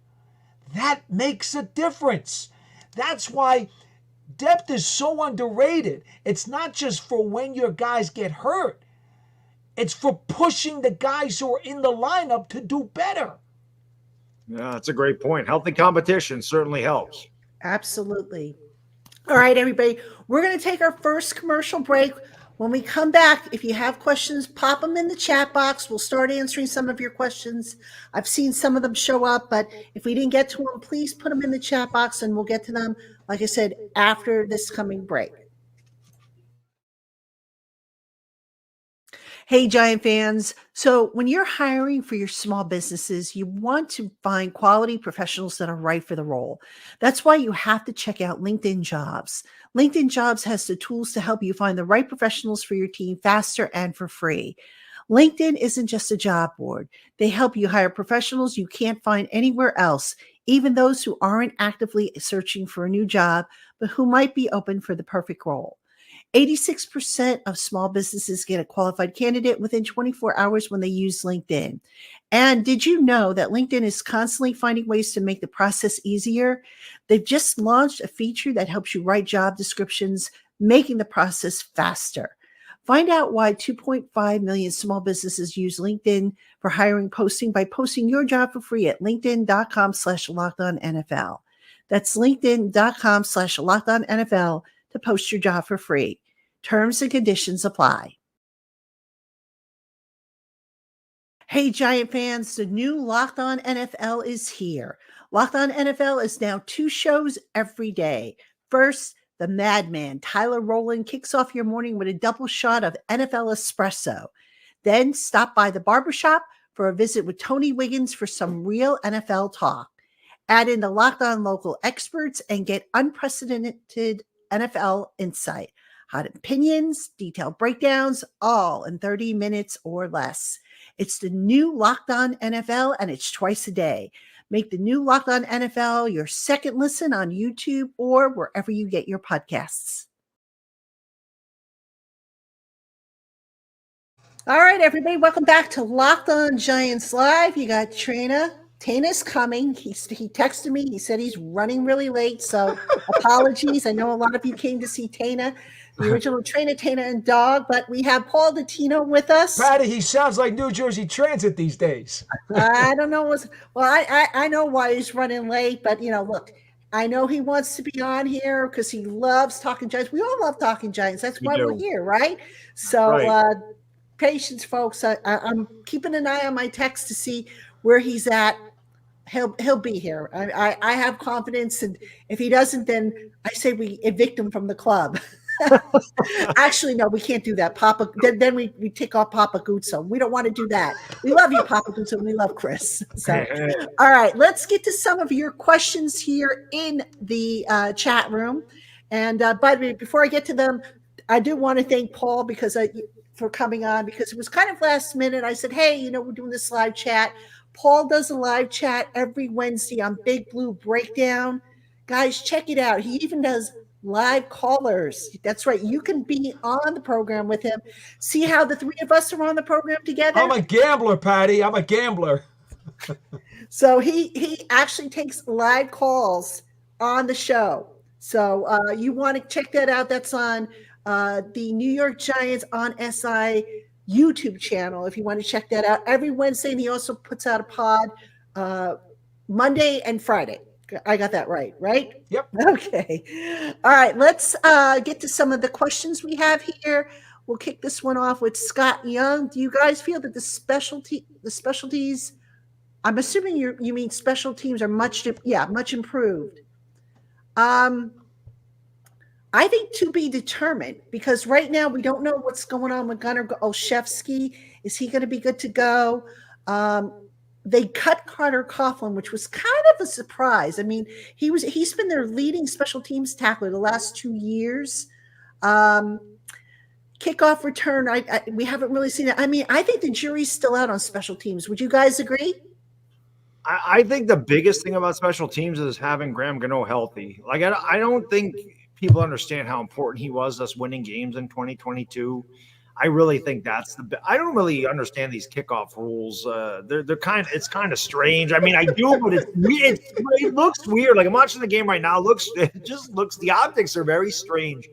That makes a difference. That's why Depth is so underrated. It's not just for when your guys get hurt. It's for pushing the guys who are in the lineup to do better. Yeah, that's a great point. Healthy competition certainly helps. Absolutely. All right, everybody, we're going to take our first commercial break. When we come back, if you have questions, pop them in the chat box. We'll start answering some of your questions. I've seen some of them show up, but if we didn't get to them, please put them in the chat box and we'll get to them, like I said, after this coming break. Hey, Giant fans. So when you're hiring for your small businesses, you want to find quality professionals that are right for the role. That's why you have to check out LinkedIn Jobs. LinkedIn Jobs has the tools to help you find the right professionals for your team faster and for free. LinkedIn isn't just a job board. They help you hire professionals you can't find anywhere else, even those who aren't actively searching for a new job, but who might be open for the perfect role. 86% of small businesses get a qualified candidate within 24 hours when they use LinkedIn. And did you know that LinkedIn is constantly finding ways to make the process easier? They've just launched a feature that helps you write job descriptions, making the process faster. Find out why 2.5 million small businesses use LinkedIn for hiring posting by posting your job for free at linkedin.com/lockedonnfl. That's linkedin.com/lockedonnfl to post your job for free. Terms and conditions apply. Hey, Giant fans, the new Locked On NFL is here. Locked On NFL is now 2 shows every day. First, the madman, Tyler Rowland, kicks off your morning with a double shot of NFL espresso. Then stop by the barbershop for a visit with Tony Wiggins for some real NFL talk. Add in the Locked On local experts and get unprecedented NFL insight. Hot opinions, detailed breakdowns, all in 30 minutes or less. It's the new Locked On NFL, and it's twice a day. Make the new Locked On NFL your second listen on YouTube or wherever you get your podcasts. All right, everybody, welcome back to Locked On Giants Live. You got Traina. Tainah's coming. He texted me. He said he's running really late, so apologies. I know a lot of you came to see Tainah, the original Traina, Tainah and Dog, but we have Paul Dottino with us. Patty, he sounds like New Jersey Transit these days. I don't know. I know why he's running late, but, look, I know he wants to be on here because he loves talking Giants. We all love talking Giants. That's why we're here, right? So patience, folks. I'm keeping an eye on my text to see where he's at. He'll be here. I have confidence, and if he doesn't, then I say we evict him from the club. Actually, no, we can't do that. Papa, then we take off Papa Guzzo. We don't want to do that. We love you, Papa Guzzo, and we love Chris. So, all right, let's get to some of your questions here in the chat room. And by the way, before I get to them, I do want to thank Paul for coming on, because it was kind of last minute. I said, hey, we're doing this live chat. Paul does a live chat every Wednesday on Big Blue Breakdown. Guys, check it out. He even does live callers. That's right. You can be on the program with him. See how the three of us are on the program together? I'm a gambler, Patty. I'm a gambler. So he actually takes live calls on the show. So you want to check that out. That's on the New York Giants on SI YouTube channel, if you want to check that out. Every Wednesday, and he also puts out a pod Monday and Friday. I got that right? Yep. Okay. All right. Let's get to some of the questions we have here. We'll kick this one off with Scott Young. Do you guys feel that the specialties, I'm assuming you mean special teams, are much improved? I think to be determined, because right now we don't know what's going on with Gunnar Olszewski. Is he going to be good to go? They cut Carter Coughlin, which was kind of a surprise. I mean, he's been their leading special teams tackler the last 2 years. Kickoff return, we haven't really seen it. I mean, I think the jury's still out on special teams. Would you guys agree? I think the biggest thing about special teams is having Graham Gano healthy. Like, I don't think people understand how important he was us winning games in 2022. I really think that's I don't really understand these kickoff rules. It's kind of strange. I mean, I do, but it's weird. It looks weird. Like I'm watching the game right now. The optics are very strange.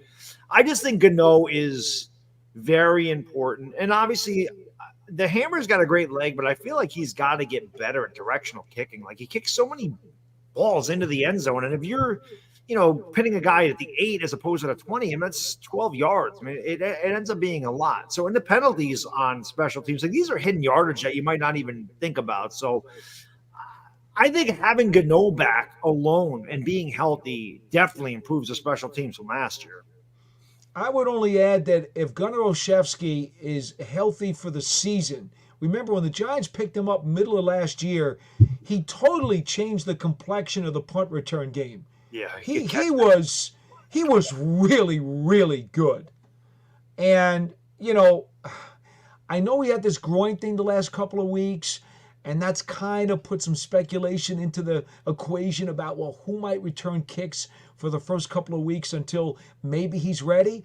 I just think Gano is very important. And obviously the hammer's got a great leg, but I feel like he's got to get better at directional kicking. Like he kicks so many balls into the end zone. And if you're, pinning a guy at the 8 as opposed to the 20, and that's 12 yards. I mean, it ends up being a lot. So in the penalties on special teams, like these are hidden yardage that you might not even think about. So I think having Gano back alone and being healthy definitely improves the special teams from last year. I would only add that if Gunnar Olszewski is healthy for the season, remember when the Giants picked him up middle of last year, he totally changed the complexion of the punt return game. Yeah, he was really, really good. And, I know he had this groin thing the last couple of weeks, and that's kind of put some speculation into the equation about, well, who might return kicks for the first couple of weeks until maybe he's ready.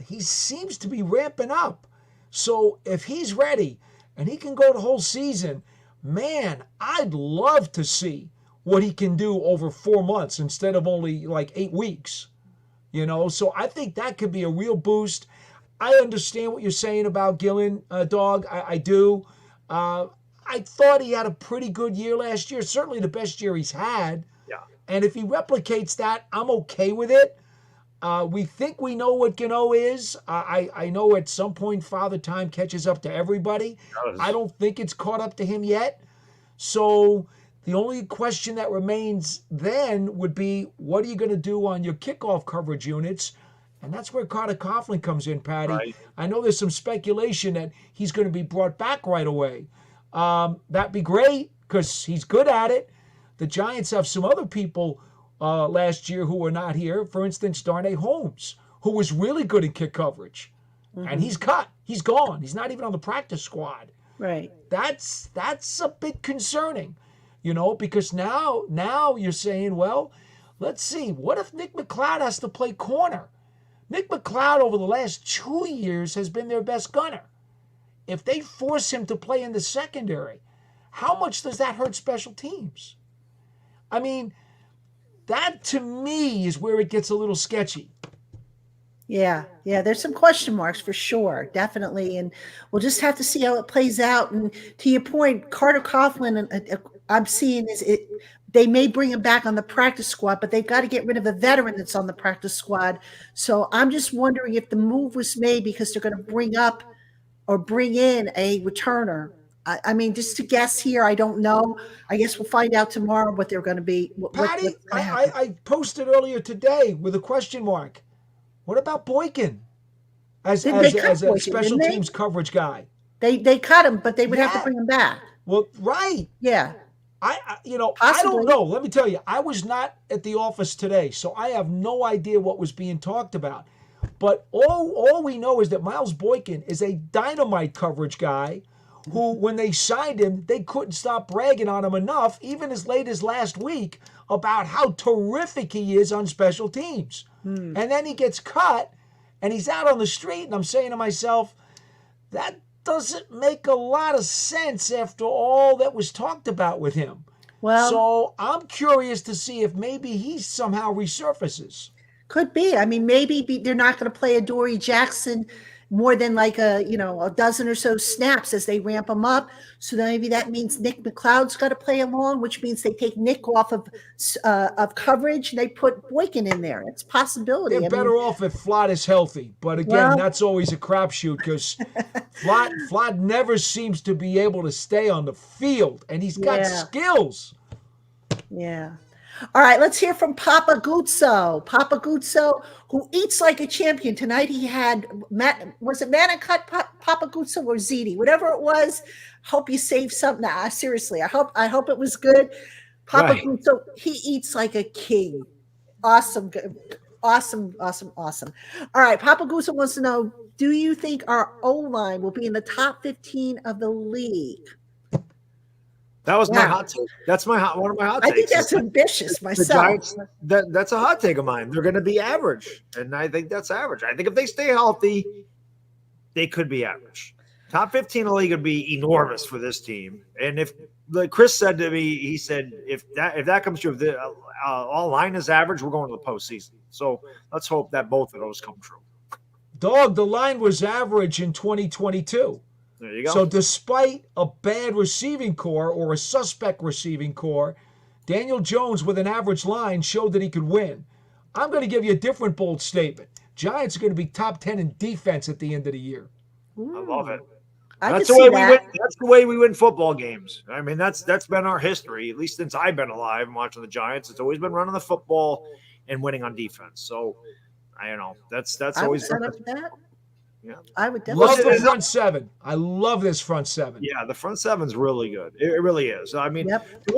He seems to be ramping up. So if he's ready and he can go the whole season, man, I'd love to see what he can do over 4 months instead of only like 8 weeks. So I think that could be a real boost. I understand what you're saying about Gillen, Dog. I do. I thought he had a pretty good year last year, certainly the best year he's had. Yeah. And if he replicates that, I'm okay with it. We think we know what Gano is. I know at some point Father Time catches up to everybody. I don't think it's caught up to him yet. So the only question that remains then would be, what are you going to do on your kickoff coverage units? And that's where Carter Coughlin comes in, Patty. Right. I know there's some speculation that he's going to be brought back right away. That'd be great because he's good at it. The Giants have some other people last year who were not here. For instance, Darnay Holmes, who was really good in kick coverage. Mm-hmm. And he's cut. He's gone. He's not even on the practice squad. Right. That's a bit concerning, because now you're saying, well, let's see. What if Nick McLeod has to play corner? Nick McLeod over the last 2 years has been their best gunner. If they force him to play in the secondary, how much does that hurt special teams? I mean, that to me is where it gets a little sketchy. Yeah, there's some question marks for sure, definitely, and we'll just have to see how it plays out. And to your point, Carter Coughlin, I'm seeing they may bring him back on the practice squad, but they've got to get rid of a veteran that's on the practice squad. So I'm just wondering if the move was made because they're going to bring in a returner. I mean, just to guess here, I don't know. I guess we'll find out tomorrow what they're going to be. Patty, I posted earlier today with a question mark. What about Boykin as a special teams coverage guy? They cut him, but they would have to bring him back. Well, right. Yeah. I don't know. Let me tell you, I was not at the office today, so I have no idea what was being talked about. But all we know is that Miles Boykin is a dynamite coverage guy who, when they signed him, they couldn't stop bragging on him enough, even as late as last week, about how terrific he is on special teams. And then he gets cut, and he's out on the street, and I'm saying to myself, that doesn't make a lot of sense after all that was talked about with him. Well, so I'm curious to see if maybe he somehow resurfaces. Could be. I mean, maybe they're not going to play Adoree Jackson more than like a dozen or so snaps as they ramp him up. So then maybe that means Nick McLeod's got to play along, which means they take Nick off of coverage and they put Boykin in there. It's a possibility. They're better off if Flott is healthy. But again, that's always a crapshoot because Flott never seems to be able to stay on the field, and he's got skills. Yeah. All right, let's hear from Papa Guzzo. Papa Guzzo, who eats like a champion. Tonight he had, was it Manicut Papa Guzzo or Ziti? Whatever it was, hope you saved something. Nah, seriously, I hope it was good. Papa Guzzo, he eats like a king. Awesome. All right, Papa Guzzo wants to know, do you think our O-line will be in the top 15 of the league? That was my hot take. That's one of my hot takes. I think that's ambitious myself. The Giants, that's a hot take of mine. They're going to be average, and I think that's average. I think if they stay healthy, they could be average. Top 15 in the league would be enormous for this team. And if, like Chris said to me, he said, if that comes true, if the all line is average, we're going to the postseason. So let's hope that both of those come true. Dog, the line was average in 2022. There you go. So despite a bad receiving core or a suspect receiving core, Daniel Jones with an average line showed that he could win. I'm going to give you a different bold statement. Giants are going to be top 10 in defense at the end of the year. I love it. That's the way we win. That's the way we win football games. I mean, that's been our history, at least since I've been alive and watching the Giants. It's always been running the football and winning on defense. So, I don't know. That's always set up that. Yeah, I would definitely love the front seven. I love this front seven. Yeah, the front seven's really good. It really is. I mean, Yep. the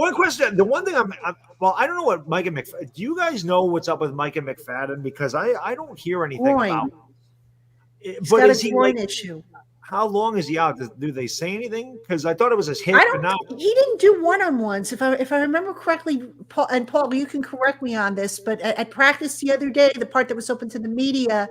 one thing I don't know what Micah McFadden. Do you guys know what's up with Micah McFadden? Because I don't hear anything about it. He's But got is a he groin like, issue. how long is he out? Do they say anything? Because I thought it was his hip. I But now, don't. He didn't do one-on-ones. If I remember correctly, Paul, you can correct me on this. But at practice the other day, the part that was open to the media,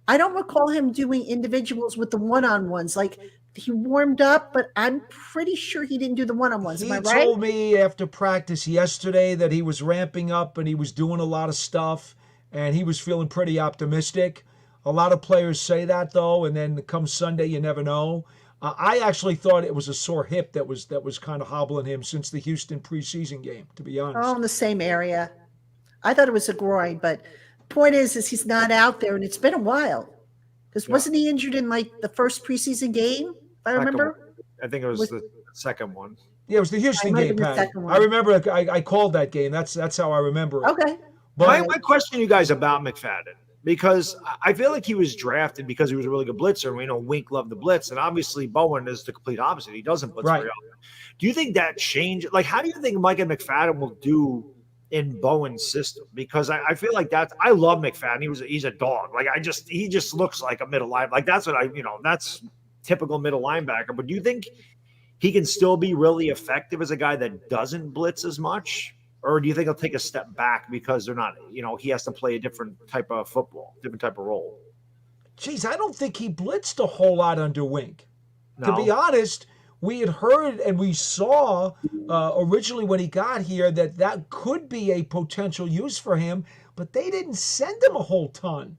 I don't recall him doing individuals with the one-on-ones. Like he warmed up, but I'm pretty sure he didn't do the one-on-ones. Am I He right? told me after practice yesterday that he was ramping up and he was doing a lot of stuff and he was feeling pretty optimistic. A lot of players say that though, and then come Sunday, you never know. I actually thought it was a sore hip that was kind of hobbling him since the Houston preseason game, to be honest. Oh, in the same area. I thought it was a groin, but point is he's not out there, and it's been a while. Because wasn't he injured in like the first preseason game? If I remember. I think it was the second one. Yeah, it was the Houston game, Pat. I remember. I called that game. That's how I remember it. Okay. But my question, you guys, about McFadden, because I feel like he was drafted because he was a really good blitzer. We know Wink loved the blitz, and obviously Bowen is the complete opposite. He doesn't blitz very often. Do you think that changed? Like, how do you think Micah McFadden will do in Bowen's system? Because I feel like I love McFadden. He's a dog. Like he just looks like a middle linebacker. Like that's that's typical middle linebacker. But do you think he can still be really effective as a guy that doesn't blitz as much? Or do you think he'll take a step back because they're not, he has to play a different type of football, different type of role? Geez, I don't think he blitzed a whole lot under Wink. No. To be honest, we had heard and we saw originally when he got here that could be a potential use for him, but they didn't send him a whole ton.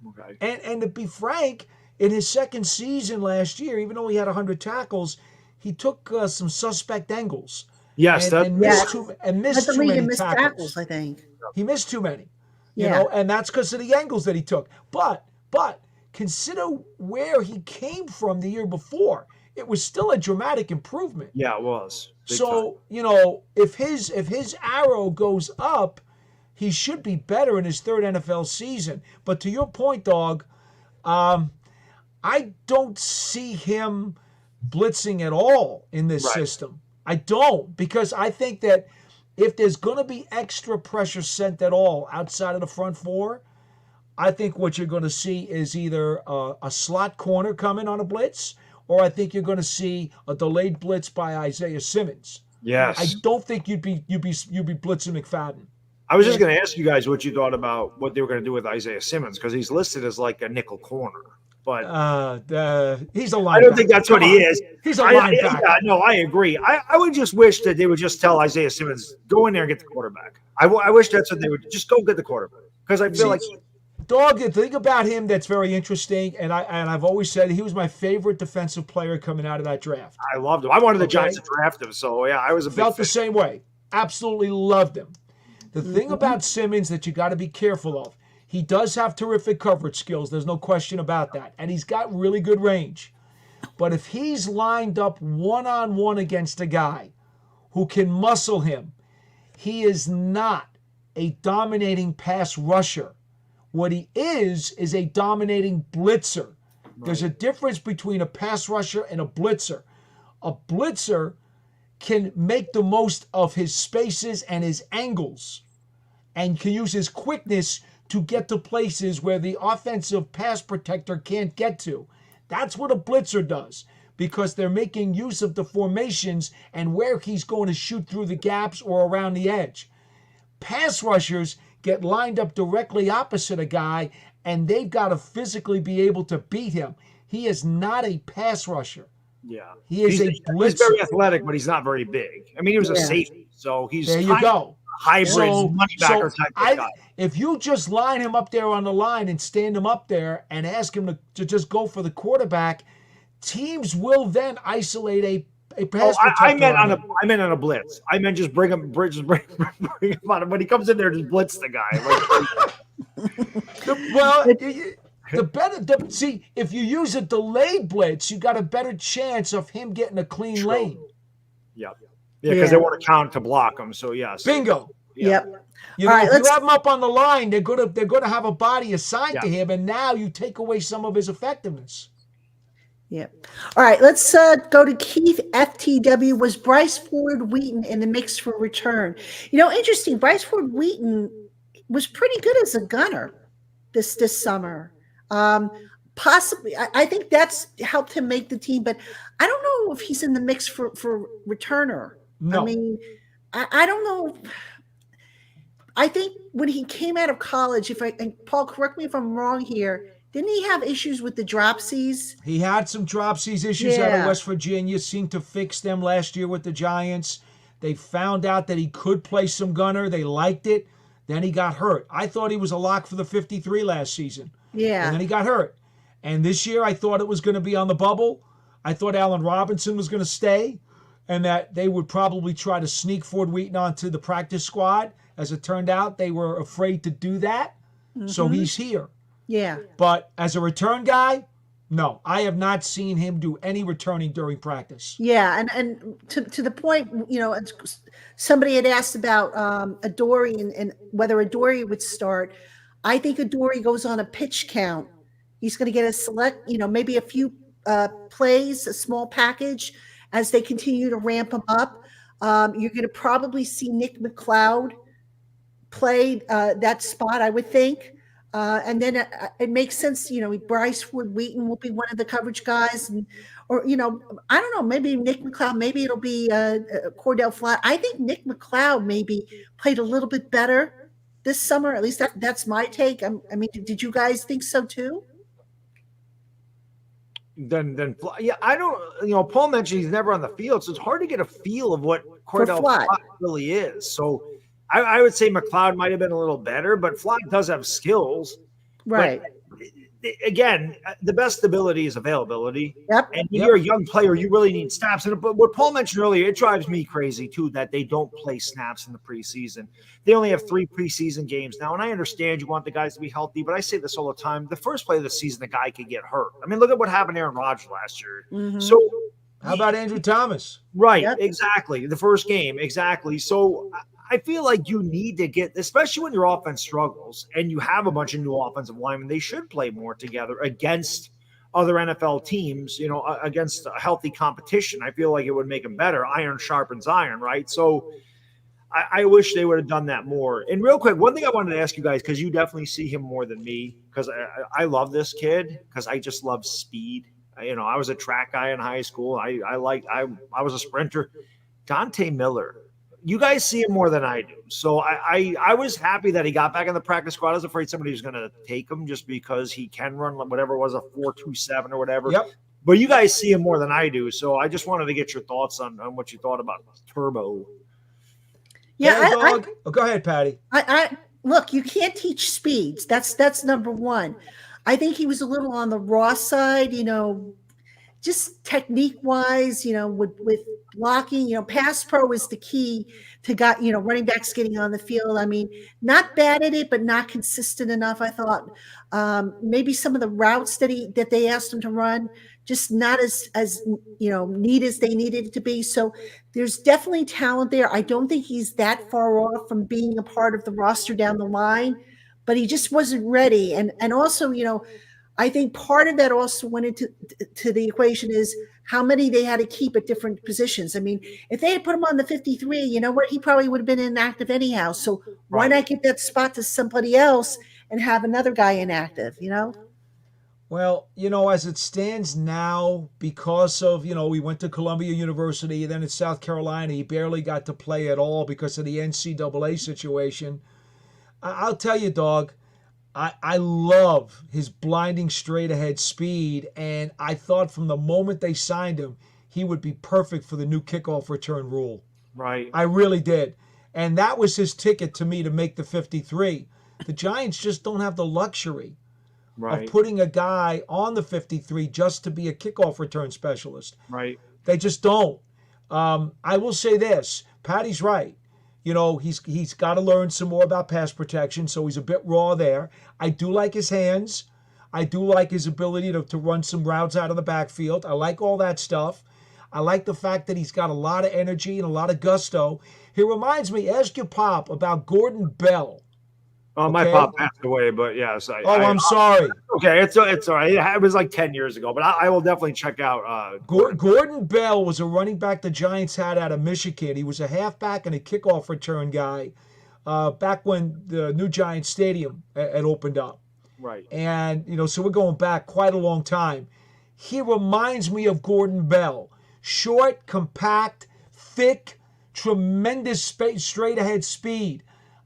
Okay. And to be frank, in his second season last year, even though he had 100 tackles, he took some suspect angles. Yes, and missed too many tackles. I think he missed too many. You know, and that's because of the angles that he took. But consider where he came from the year before. It was still a dramatic improvement. Yeah, it was. Big so time. if his arrow goes up, he should be better in his third NFL season. But to your point, dog, I don't see him blitzing at all in this system. I don't, because I think that if there's going to be extra pressure sent at all outside of the front four, I think what you're going to see is either a slot corner coming on a blitz, or I think you're going to see a delayed blitz by Isaiah Simmons. Yes. I don't think you'd be blitzing McFadden. I was just going to ask you guys what you thought about what they were going to do with Isaiah Simmons, because he's listed as like a nickel corner. But he's a linebacker. I don't think that's what he is. He's a linebacker. No, I agree. I would just wish that they would just tell Isaiah Simmons, go in there and get the quarterback. I wish that's what they would just go get the quarterback, because I feel like Dog, the thing about him that's very interesting, and I've always said he was my favorite defensive player coming out of that draft. I loved him. I wanted the Giants to draft him, so yeah, I was a big felt fan. the same way. Absolutely loved him. The thing about Simmons that you got to be careful of, he does have terrific coverage skills. There's no question about that, and he's got really good range. But if he's lined up one-on-one against a guy who can muscle him, he is not a dominating pass rusher. What he is a dominating blitzer. Right. There's a difference between a pass rusher and a blitzer. A blitzer can make the most of his spaces and his angles and can use his quickness to get to places where the offensive pass protector can't get to. That's what a blitzer does, because they're making use of the formations and where he's going to shoot through the gaps or around the edge. Pass rushers get lined up directly opposite a guy, and they've got to physically be able to beat him. He is not a pass rusher. Yeah. He is a He's blitzer. very athletic, but he's not very big. I mean, he was a safety, so he's there you go. Hybrid money backer type of guy. If you just line him up there on the line and stand him up there and ask him to just go for the quarterback, teams will then isolate a pass protector. I meant on a blitz. I meant just bring him on. When he comes in there, just blitz the guy. See, if you use a delayed blitz, you got a better chance of him getting a clean lane. Yeah, because they want to count to block him. So yes, bingo. Yeah. Yep. You know, if you have him up on the line, they're gonna have a body assigned to him, and now you take away some of his effectiveness. Yeah. All right, let's go to Keith FTW. Was Bryce Ford Wheaton in the mix for return? You know, interesting. Bryce Ford Wheaton was pretty good as a gunner this summer. Possibly, I think that's helped him make the team, but I don't know if he's in the mix for returner. No. I mean, I don't know. I think when he came out of college, and Paul, correct me if I'm wrong here, didn't he have issues with the dropsies? He had some dropsies issues out of West Virginia, seemed to fix them last year with the Giants. They found out that he could play some gunner. They liked it. Then he got hurt. I thought he was a lock for the 53 last season. Yeah. And then he got hurt. And this year I thought it was going to be on the bubble. I thought Allen Robinson was going to stay and that they would probably try to sneak Ford Wheaton onto the practice squad. As it turned out, they were afraid to do that. Mm-hmm. So he's here. Yeah. But as a return guy, no, I have not seen him do any returning during practice. Yeah, and to the point, you know, somebody had asked about Adoree and whether Adoree would start. I think Adoree goes on a pitch count. He's going to get a select, you know, maybe a few plays, a small package as they continue to ramp him up. You're going to probably see Nick McLeod play that spot, I would think. And then it makes sense, you know, Bryce Ford Wheaton will be one of the coverage guys. Or, you know, I don't know, maybe Nick McLeod, maybe it'll be Cordell Flat. I think Nick McLeod maybe played a little bit better this summer. At least that's my take. I mean, did you guys think so too? Then I don't, you know, Paul mentioned he's never on the field, so it's hard to get a feel of what Cordell Flat really is. So I would say McLeod might have been a little better, but Flat does have skills. Right. But again, the best ability is availability. Yep. And when you're a young player, you really need snaps. And what Paul mentioned earlier, it drives me crazy too that they don't play snaps in the preseason. They only have 3 preseason games now. And I understand you want the guys to be healthy, but I say this all the time. The first play of the season, the guy could get hurt. I mean, look at what happened to Aaron Rodgers last year. Mm-hmm. So how about Andrew Thomas? Right. Yep. Exactly. The first game. Exactly. So I feel like you need to get, especially when your offense struggles and you have a bunch of new offensive linemen, they should play more together against other NFL teams, you know, against a healthy competition. I feel like it would make them better. Iron sharpens iron, right? So I wish they would have done that more. And real quick, one thing I wanted to ask you guys, because you definitely see him more than me, because I love this kid, because I just love speed. You know, I was a track guy in high school. I was a sprinter. Dante Miller. You guys see him more than I do. So I was happy that he got back in the practice squad. I was afraid somebody was going to take him just because he can run whatever it was, a 4.27 or whatever. Yep. But you guys see him more than I do. So I just wanted to get your thoughts on what you thought about Turbo. Yeah. Go ahead, Patty. I look, you can't teach speeds. That's number one. I think he was a little on the raw side, you know, just technique wise, you know, with blocking, you know, pass pro is the key to running backs getting on the field. I mean, not bad at it, but not consistent enough. I thought maybe some of the routes that they asked him to run, just not as you know, neat as they needed it to be. So there's definitely talent there. I don't think he's that far off from being a part of the roster down the line, but he just wasn't ready. And also, you know, I think part of that also went into the equation is how many they had to keep at different positions. I mean, if they had put him on the 53, you know what, he probably would have been inactive anyhow. So why not give that spot to somebody else and have another guy inactive, you know? Well, you know, as it stands now, because of, you know, we went to Columbia University, then in South Carolina, he barely got to play at all because of the NCAA situation. I'll tell you, dog, I love his blinding straight ahead speed, and I thought from the moment they signed him, he would be perfect for the new kickoff return rule. Right. I really did. And that was his ticket to me to make the 53. The Giants just don't have the luxury of putting a guy on the 53 just to be a kickoff return specialist. Right. They just don't. I will say this. Patty's right. You know, he's got to learn some more about pass protection, so he's a bit raw there. I do like his hands. I do like his ability to run some routes out of the backfield. I like all that stuff. I like the fact that he's got a lot of energy and a lot of gusto. He reminds me, ask your pop about Gordon Bell. Oh, my pop passed away, but yes. I'm sorry. Okay, it's all right. It was like 10 years ago, but I will definitely check out. Gordon Bell was a running back the Giants had out of Michigan. He was a halfback and a kickoff return guy back when the new Giants Stadium had opened up. Right. And, you know, so we're going back quite a long time. He reminds me of Gordon Bell. Short, compact, thick, tremendous straight ahead speed.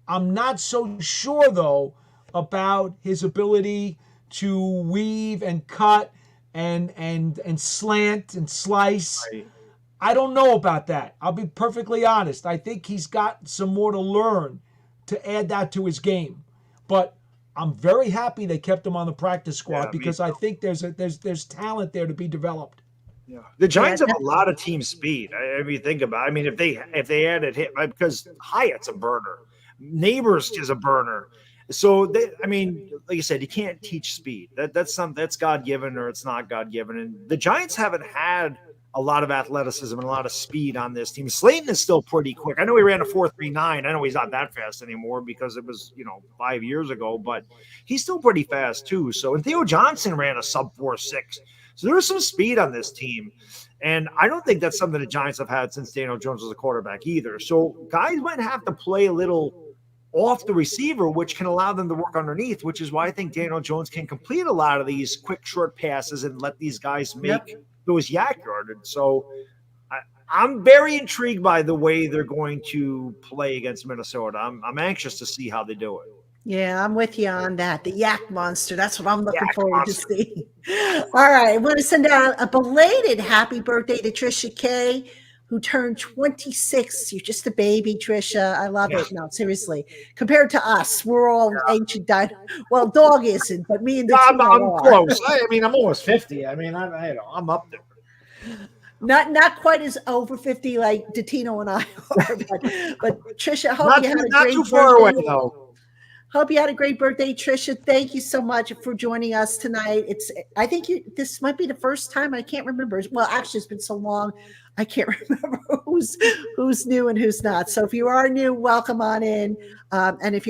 I'm not so sure, though, about his ability to weave and cut and slant and slice. Right. I don't know about that. I'll be perfectly honest. I think he's got some more to learn to add that to his game. But I'm very happy they kept him on the practice squad because I think there's talent there to be developed. Yeah. The Giants have a lot of team speed. If you think about it, I mean, if they added him, because Hyatt's a burner. Neighbors is a burner. So I mean, like you said, you can't teach speed. That's God given or it's not God given. And the Giants haven't had a lot of athleticism and a lot of speed on this team. Slayton is still pretty quick. I know he ran a 4.39. I know he's not that fast anymore because it was 5 years ago, but he's still pretty fast too. So and Theo Johnson ran a sub 4.6. So there's some speed on this team. And I don't think that's something the Giants have had since Daniel Jones was a quarterback either. So guys might have to play a little off the receiver, which can allow them to work underneath, which is why I think Daniel Jones can complete a lot of these quick, short passes and let these guys make those yak yarded. So I'm very intrigued by the way they're going to play against Minnesota. I'm anxious to see how they do it. Yeah, I'm with you on that. The yak monster. That's what I'm looking forward to see. All right. I want to send out a belated happy birthday to Trisha K, who turned 26. You're just a baby, Trisha. I love it. No, seriously. Compared to us, we're all ancient. Well, dog isn't, but me and the I'm close. I mean, I'm almost 50. I mean, I'm up there. Not quite as over 50 like Dottino and I are, but Trisha, I hope you had a not great too far birthday. away though. Hope you had a great birthday, Trisha. Thank you so much for joining us tonight. I think this might be the first time. I can't remember. Well, actually, it's been so long, I can't remember who's new and who's not. So if you are new, welcome on in. And if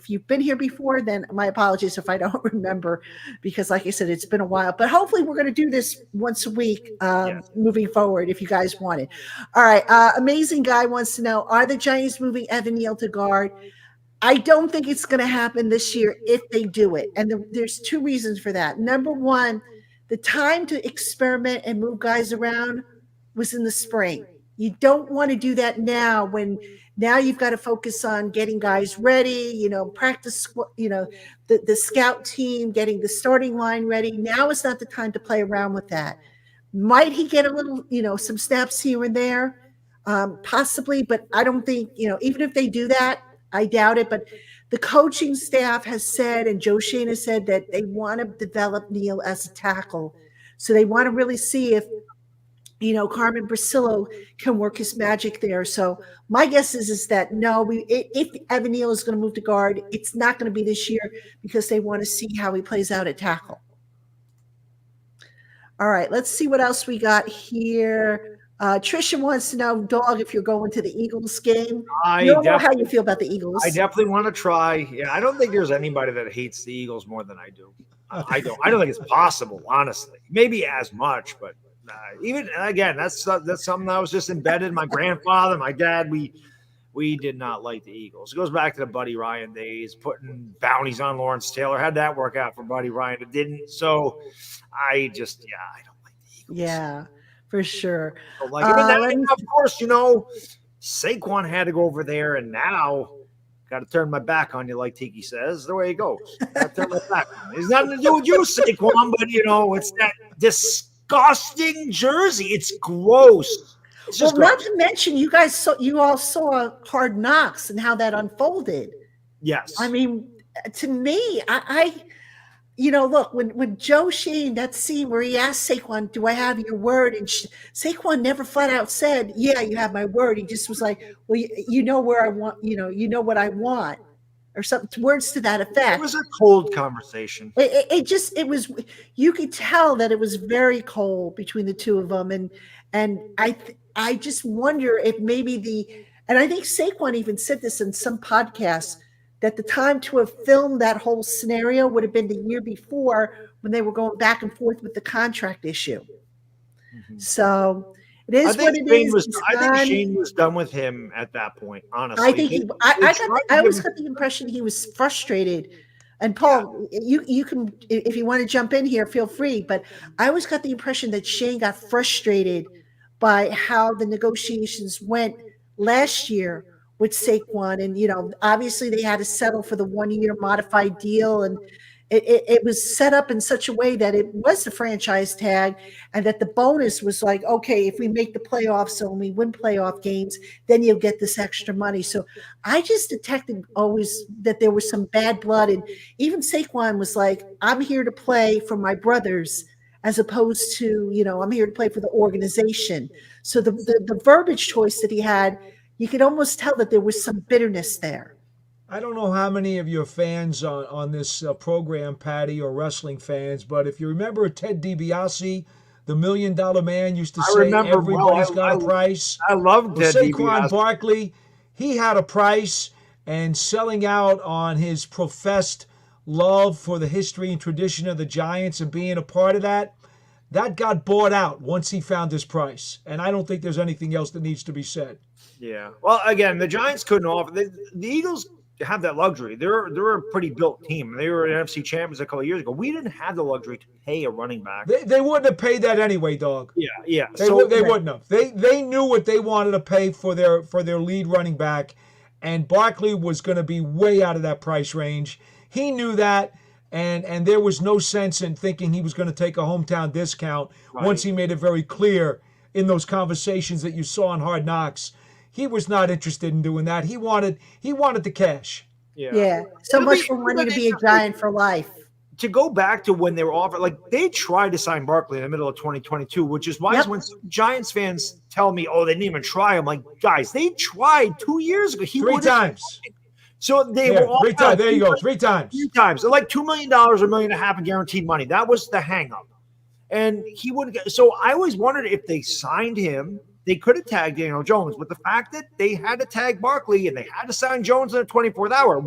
you've been here before, then my apologies if I don't remember, because like I said, it's been a while. But hopefully, we're going to do this once a week moving forward. If you guys want it. All right. Amazing guy wants to know: are the Giants moving Evan Neal to guard? I don't think it's going to happen this year if they do it. And there's two reasons for that. Number one, the time to experiment and move guys around was in the spring. You don't want to do that now when now you've got to focus on getting guys ready, practice, the scout team, getting the starting line ready. Now is not the time to play around with that. Might he get a little, some snaps here and there? Possibly, but I don't think, even if they do that, I doubt it, but the coaching staff has said, and Joe Schoen has said that they want to develop Neal as a tackle. So they want to really see if, Carmen Brasillo can work his magic there. So my guess is that no, if Evan Neal is going to move to guard, it's not going to be this year because they want to see how he plays out at tackle. All right, let's see what else we got here. Trisha wants to know, dog, if you're going to the Eagles game. I don't know how you feel about the Eagles. I definitely want to try. Yeah, I don't think there's anybody that hates the Eagles more than I do. I don't think it's possible, honestly. Maybe as much, but even again, that's something that was just embedded. My grandfather, my dad, we did not like the Eagles. It goes back to the Buddy Ryan days, putting bounties on Lawrence Taylor. How'd that work out for Buddy Ryan? It didn't. So I don't like the Eagles. Yeah. For sure. Of course, Saquon had to go over there, and now Got to turn my back on you, like Tiki says. The way it goes. Got to turn my back on you. It's nothing to do with you, Saquon, but it's that disgusting jersey. It's gross. It's just not gross. to mention, you all saw Hard Knocks and how that unfolded. Yes. I mean, to me, look, when Joe Shane, that scene where he asked Saquon, "Do I have your word?" and Saquon never flat out said, "Yeah, you have my word." He just was like, "Well, you know where I want, you know what I want," or something, words to that effect. It was a cold conversation. It was, you could tell that it was very cold between the two of them, and I just wonder if maybe and I think Saquon even said this in some podcasts, that the time to have filmed that whole scenario would have been the year before, when they were going back and forth with the contract issue. Mm-hmm. So it is what it is. I think Shane was done with him at that point, honestly. I think I always got the impression he was frustrated. And Paul, you can, if you want to jump in here, feel free. But I always got the impression that Shane got frustrated by how the negotiations went last year with Saquon, and obviously they had to settle for the 1-year modified deal, and it was set up in such a way that it was the franchise tag, and that the bonus was like, okay, if we make the playoffs and we win playoff games, then you'll get this extra money. So I just detected always that there was some bad blood, and even Saquon was like, I'm here to play for my brothers, as opposed to, I'm here to play for the organization. So the verbiage choice that he had, you could almost tell that there was some bitterness there. I don't know how many of your fans on this program, Patty, or wrestling fans, but if you remember Ted DiBiase, the $1 Million Man, used to say everybody's got a price. I love Ted DiBiase. Saquon Barkley, he had a price, and selling out on his professed love for the history and tradition of the Giants and being a part of that got bought out once he found his price. And I don't think there's anything else that needs to be said. Yeah. Well, again, the Giants couldn't offer. The Eagles have that luxury. They're a pretty built team. They were NFC champions a couple of years ago. We didn't have the luxury to pay a running back. They wouldn't have paid that anyway, dog. Yeah. They wouldn't have. They knew what they wanted to pay for their lead running back, and Barkley was going to be way out of that price range. He knew that, and there was no sense in thinking he was going to take a hometown discount once he made it very clear in those conversations that you saw on Hard Knocks. He was not interested in doing that. He wanted the cash. Yeah. So much for wanting to be a Giant for life. To go back to when they were offered, like they tried to sign Barkley in the middle of 2022, which is why when Giants fans tell me, "Oh, they didn't even try," I'm like, guys, they tried 2 years ago. Three times. So they were all 3 times. There you go. 3 times. 3 times. They're like $2 million or $1.5 million in guaranteed money. That was the hang up. And he wouldn't get. So I always wondered if they signed him, they could have tagged Daniel Jones. But the fact that they had to tag Barkley and they had to sign Jones in the 24th hour,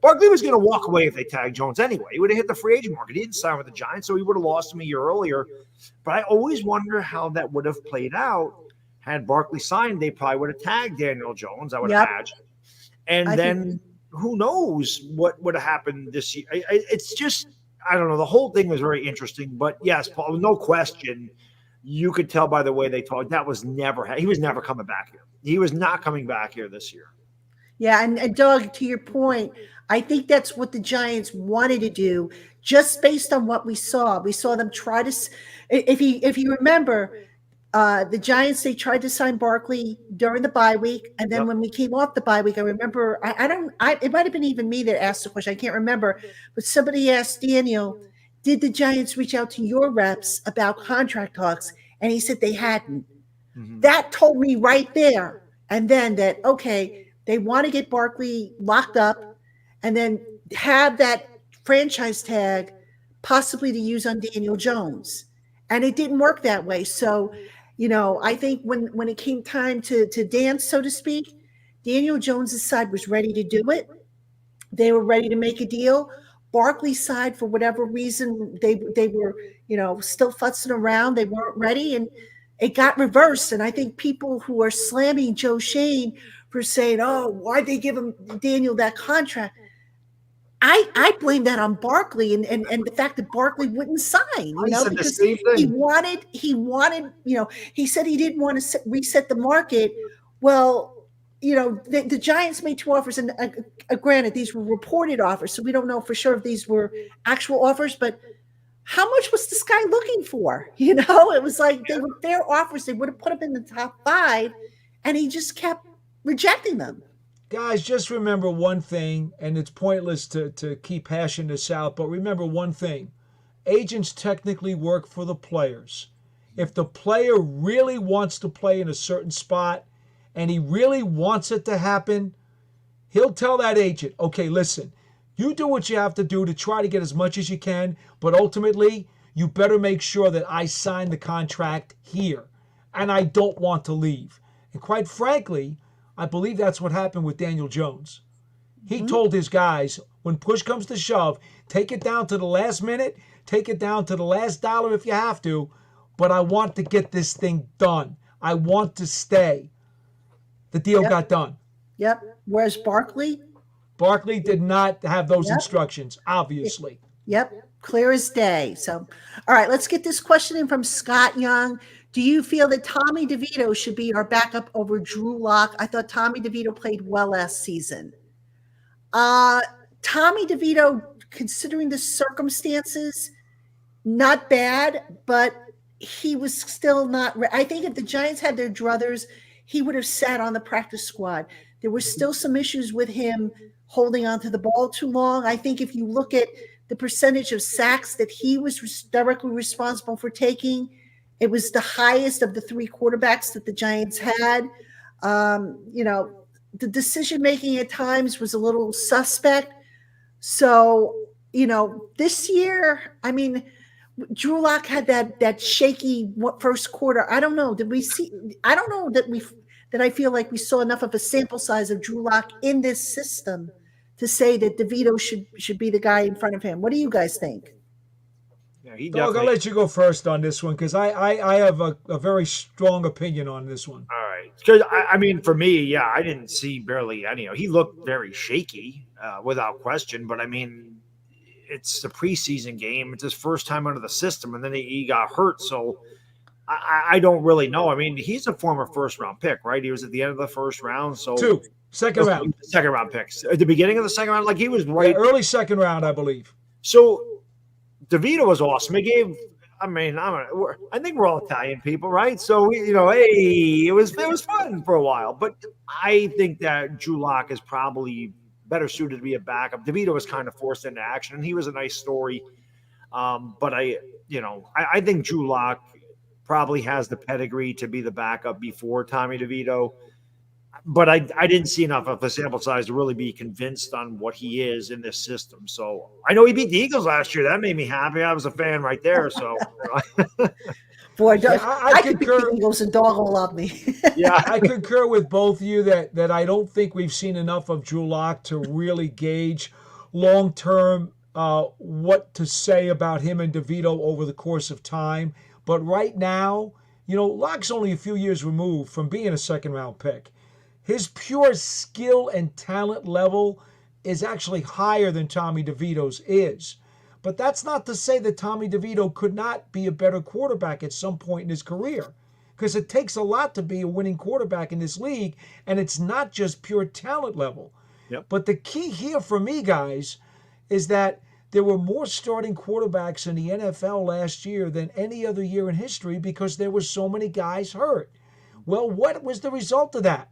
Barkley was going to walk away if they tagged Jones anyway. He would have hit the free agent market. He didn't sign with the Giants, so he would have lost him a year earlier. But I always wonder how that would have played out. Had Barkley signed, they probably would have tagged Daniel Jones, I would imagine. And who knows what would have happened this year. It's just, I don't know. The whole thing was very interesting. But yes, Paul, no question, you could tell by the way they talked, that was he was never coming back here. He was not coming back here this year. Yeah, and Doug, to your point, I think that's what the Giants wanted to do, just based on what we saw. We saw them try to, if you remember, the Giants, they tried to sign Barkley during the bye week, and then when we came off the bye week, I remember, it might have been even me that asked the question, I can't remember, but somebody asked Daniel, did the Giants reach out to your reps about contract talks? And he said they hadn't. Mm-hmm. That told me right there and then that, okay, they want to get Barkley locked up and then have that franchise tag possibly to use on Daniel Jones. And it didn't work that way. So, I think when it came time to dance, so to speak, Daniel Jones's side was ready to do it. They were ready to make a deal. Barkley's side, for whatever reason, they were, still futzing around. They weren't ready, and it got reversed. And I think people who are slamming Joe Shane for saying, "Oh, why'd they give him Daniel that contract?" I blame that on Barkley and the fact that Barkley wouldn't sign. Because he wanted. He said he didn't want to reset the market. Well, the Giants made 2 offers, and granted, these were reported offers, so we don't know for sure if these were actual offers, but how much was this guy looking for? It was like they were fair offers. They would have put him in the top 5, and he just kept rejecting them. Guys, just remember one thing, and it's pointless to keep hashing this out, but remember one thing. Agents technically work for the players. If the player really wants to play in a certain spot and he really wants it to happen, he'll tell that agent, okay, listen, you do what you have to do to try to get as much as you can, but ultimately, you better make sure that I sign the contract here, and I don't want to leave. And quite frankly, I believe that's what happened with Daniel Jones. He told his guys, when push comes to shove, take it down to the last minute, take it down to the last dollar if you have to, but I want to get this thing done. I want to stay. The deal got done. Yep. Whereas Barkley did not have those instructions, obviously. Yep. Clear as day. So, all right, let's get this question in from Scott Young. Do you feel that Tommy DeVito should be our backup over Drew Lock? I thought Tommy DeVito played well last season. Tommy DeVito, considering the circumstances, not bad, but he was still not. I think if the Giants had their druthers, he would have sat on the practice squad. There were still some issues with him holding onto the ball too long. I think if you look at the percentage of sacks that he was directly responsible for taking, it was the highest of the 3 quarterbacks that the Giants had. The decision-making at times was a little suspect. So, this year, I mean, Drew Lock had that shaky first quarter. I don't know. Did we see? I don't know that I feel like we saw enough of a sample size of Drew Lock in this system to say that DeVito should be the guy in front of him. What do you guys think? Yeah, Doug, I'll let you go first on this one because I have a very strong opinion on this one. All right. Because, I mean, for me, I didn't see barely any. He looked very shaky without question. But, I mean, it's the preseason game. It's his first time under the system, and then he got hurt. So I don't really know. I mean, he's a former first-round pick, right? He was at the end of the first round. So Second round picks. At the beginning of the second round, like he was right. Early second round, I believe. So DeVito was awesome. He gave. I mean, I think we're all Italian people, right? So hey, it was fun for a while. But I think that Drew Lock is probably better suited to be a backup. DeVito was kind of forced into action, and he was a nice story. But I think Drew Lock probably has the pedigree to be the backup before Tommy DeVito. But I didn't see enough of a sample size to really be convinced on what he is in this system. So I know he beat the Eagles last year. That made me happy. I was a fan right there. So boy, I could beat the Eagles and dog will love me. Yeah, I concur with both of you that I don't think we've seen enough of Drew Lock to really gauge long-term what to say about him and DeVito over the course of time. But right now, Lock's only a few years removed from being a second-round pick. His pure skill and talent level is actually higher than Tommy DeVito's is. But that's not to say that Tommy DeVito could not be a better quarterback at some point in his career. Because it takes a lot to be a winning quarterback in this league, and it's not just pure talent level. Yep. But the key here for me, guys, is that there were more starting quarterbacks in the NFL last year than any other year in history because there were so many guys hurt. Well, what was the result of that?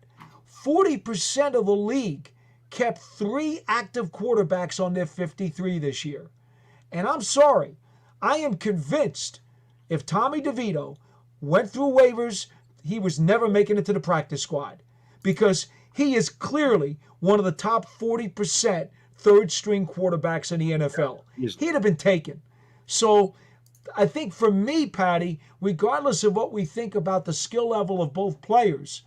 40% of the league kept 3 active quarterbacks on their 53 this year. And I'm sorry, I am convinced if Tommy DeVito went through waivers, he was never making it to the practice squad because he is clearly one of the top 40% third-string quarterbacks in the NFL. He'd have been taken. So I think for me, Patty, regardless of what we think about the skill level of both players,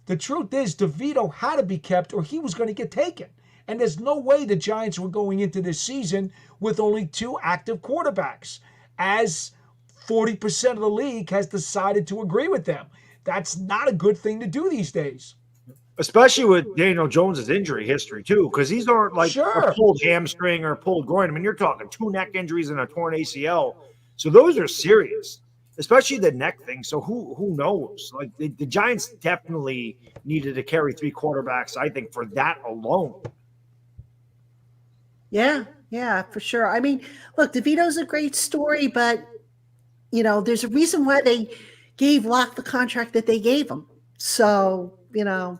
the truth is DeVito had to be kept or he was going to get taken. And there's no way the Giants were going into this season with only 2 active quarterbacks, as 40% of the league has decided to agree with them. That's not a good thing to do these days. Especially with Daniel Jones' injury history, too, because these aren't like a pulled hamstring or a pulled groin. I mean, you're talking 2 neck injuries and a torn ACL. So those are serious. especially the neck thing. So who knows? Like the Giants definitely needed to carry 3 quarterbacks, I think, for that alone. Yeah, for sure. I mean, look, DeVito's a great story, but there's a reason why they gave Locke the contract that they gave him. So, the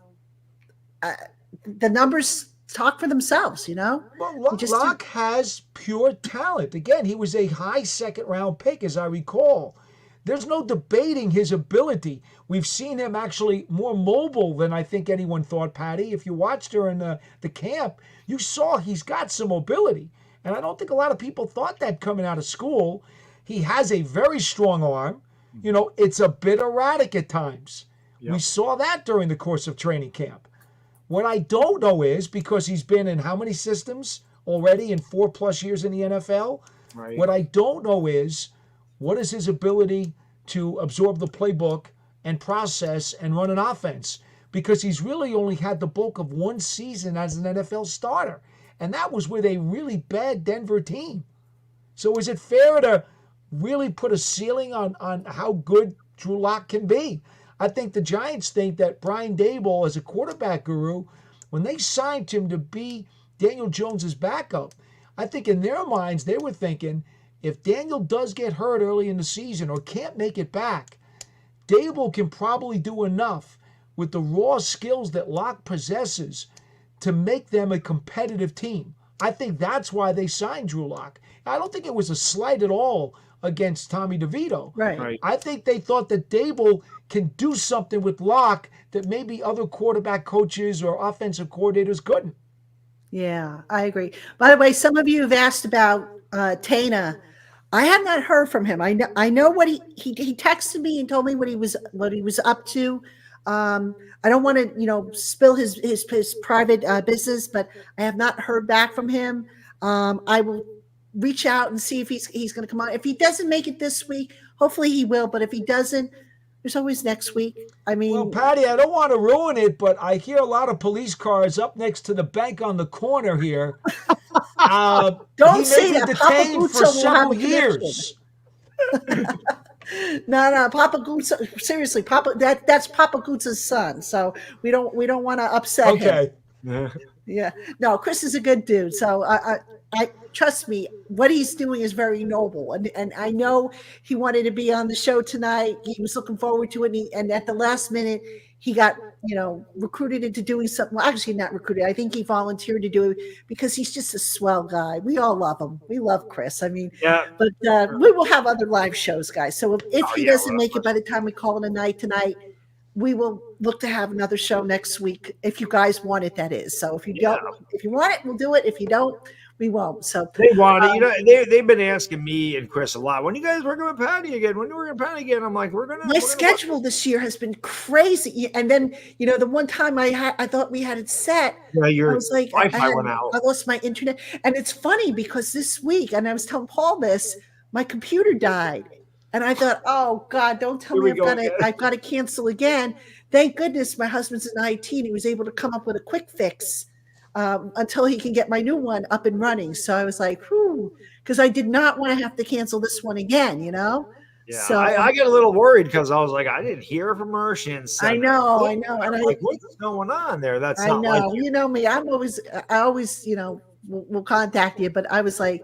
numbers talk for themselves, Well, Locke has pure talent. Again, he was a high second-round pick, as I recall. There's no debating his ability. We've seen him actually more mobile than I think anyone thought, Patty. If you watched during the camp, you saw he's got some mobility. And I don't think a lot of people thought that coming out of school. He has a very strong arm. It's a bit erratic at times. Yep. We saw that during the course of training camp. What I don't know is, because he's been in how many systems already in 4+ years in the NFL? Right. What I don't know is, what is his ability to absorb the playbook and process and run an offense? Because he's really only had the bulk of one season as an NFL starter. And that was with a really bad Denver team. So is it fair to really put a ceiling on how good Drew Lock can be? I think the Giants think that Brian Daboll, as a quarterback guru, when they signed him to be Daniel Jones's backup, I think in their minds they were thinking, if Daniel does get hurt early in the season or can't make it back, Daboll can probably do enough with the raw skills that Locke possesses to make them a competitive team. I think that's why they signed Drew Lock. I don't think it was a slight at all against Tommy DeVito. Right. I think they thought that Daboll can do something with Locke that maybe other quarterback coaches or offensive coordinators couldn't. Yeah, I agree. By the way, some of you have asked about Tainah. I have not heard from him. I know what he texted me and told me what he was up to. I don't want to spill his private business, but I have not heard back from him. I will reach out and see if he's going to come on. If he doesn't make it this week, hopefully he will. But if he doesn't, there's always next week. I mean, well, Patty, I don't want to ruin it, but I hear a lot of police cars up next to the bank on the corner here. Don't say that. Detained for several years. No, Papa Gutsa. Seriously, that's Papa Gutsa's son. So we don't want to upset him. Okay. Yeah. No, Chris is a good dude. So I trust me, what he's doing is very noble. And I know he wanted to be on the show tonight. He was looking forward to it. And at the last minute, he got, recruited into doing something. Well, actually not recruited. I think he volunteered to do it because he's just a swell guy. We all love him. We love Chris. I mean, yeah. But we will have other live shows, guys. So if he doesn't make it by the time we call it a night tonight, we will look to have another show next week if you guys want it, that is. So if you don't, if you want it, we'll do it. If you don't, we won't. So they want it. They've been asking me and Chris a lot. When you guys working with Patty again? When you working with Patty again? I'm like, my schedule this year has been crazy. And then the one time I thought we had it set. Yeah, I was like, Wi-Fi went out. I lost my internet, and it's funny because this week, and I was telling Paul this, my computer died, and I thought, oh God, don't tell me I've got to cancel again. Thank goodness my husband's in IT and he was able to come up with a quick fix until he can get my new one up and running. So I was like, whew, because I did not want to have to cancel this one again, Yeah, so I get a little worried because I was like, I didn't hear from her. She didn't send I know. And like, what's going on there? That's I not know. like You know me. I always, will contact you. But I was like,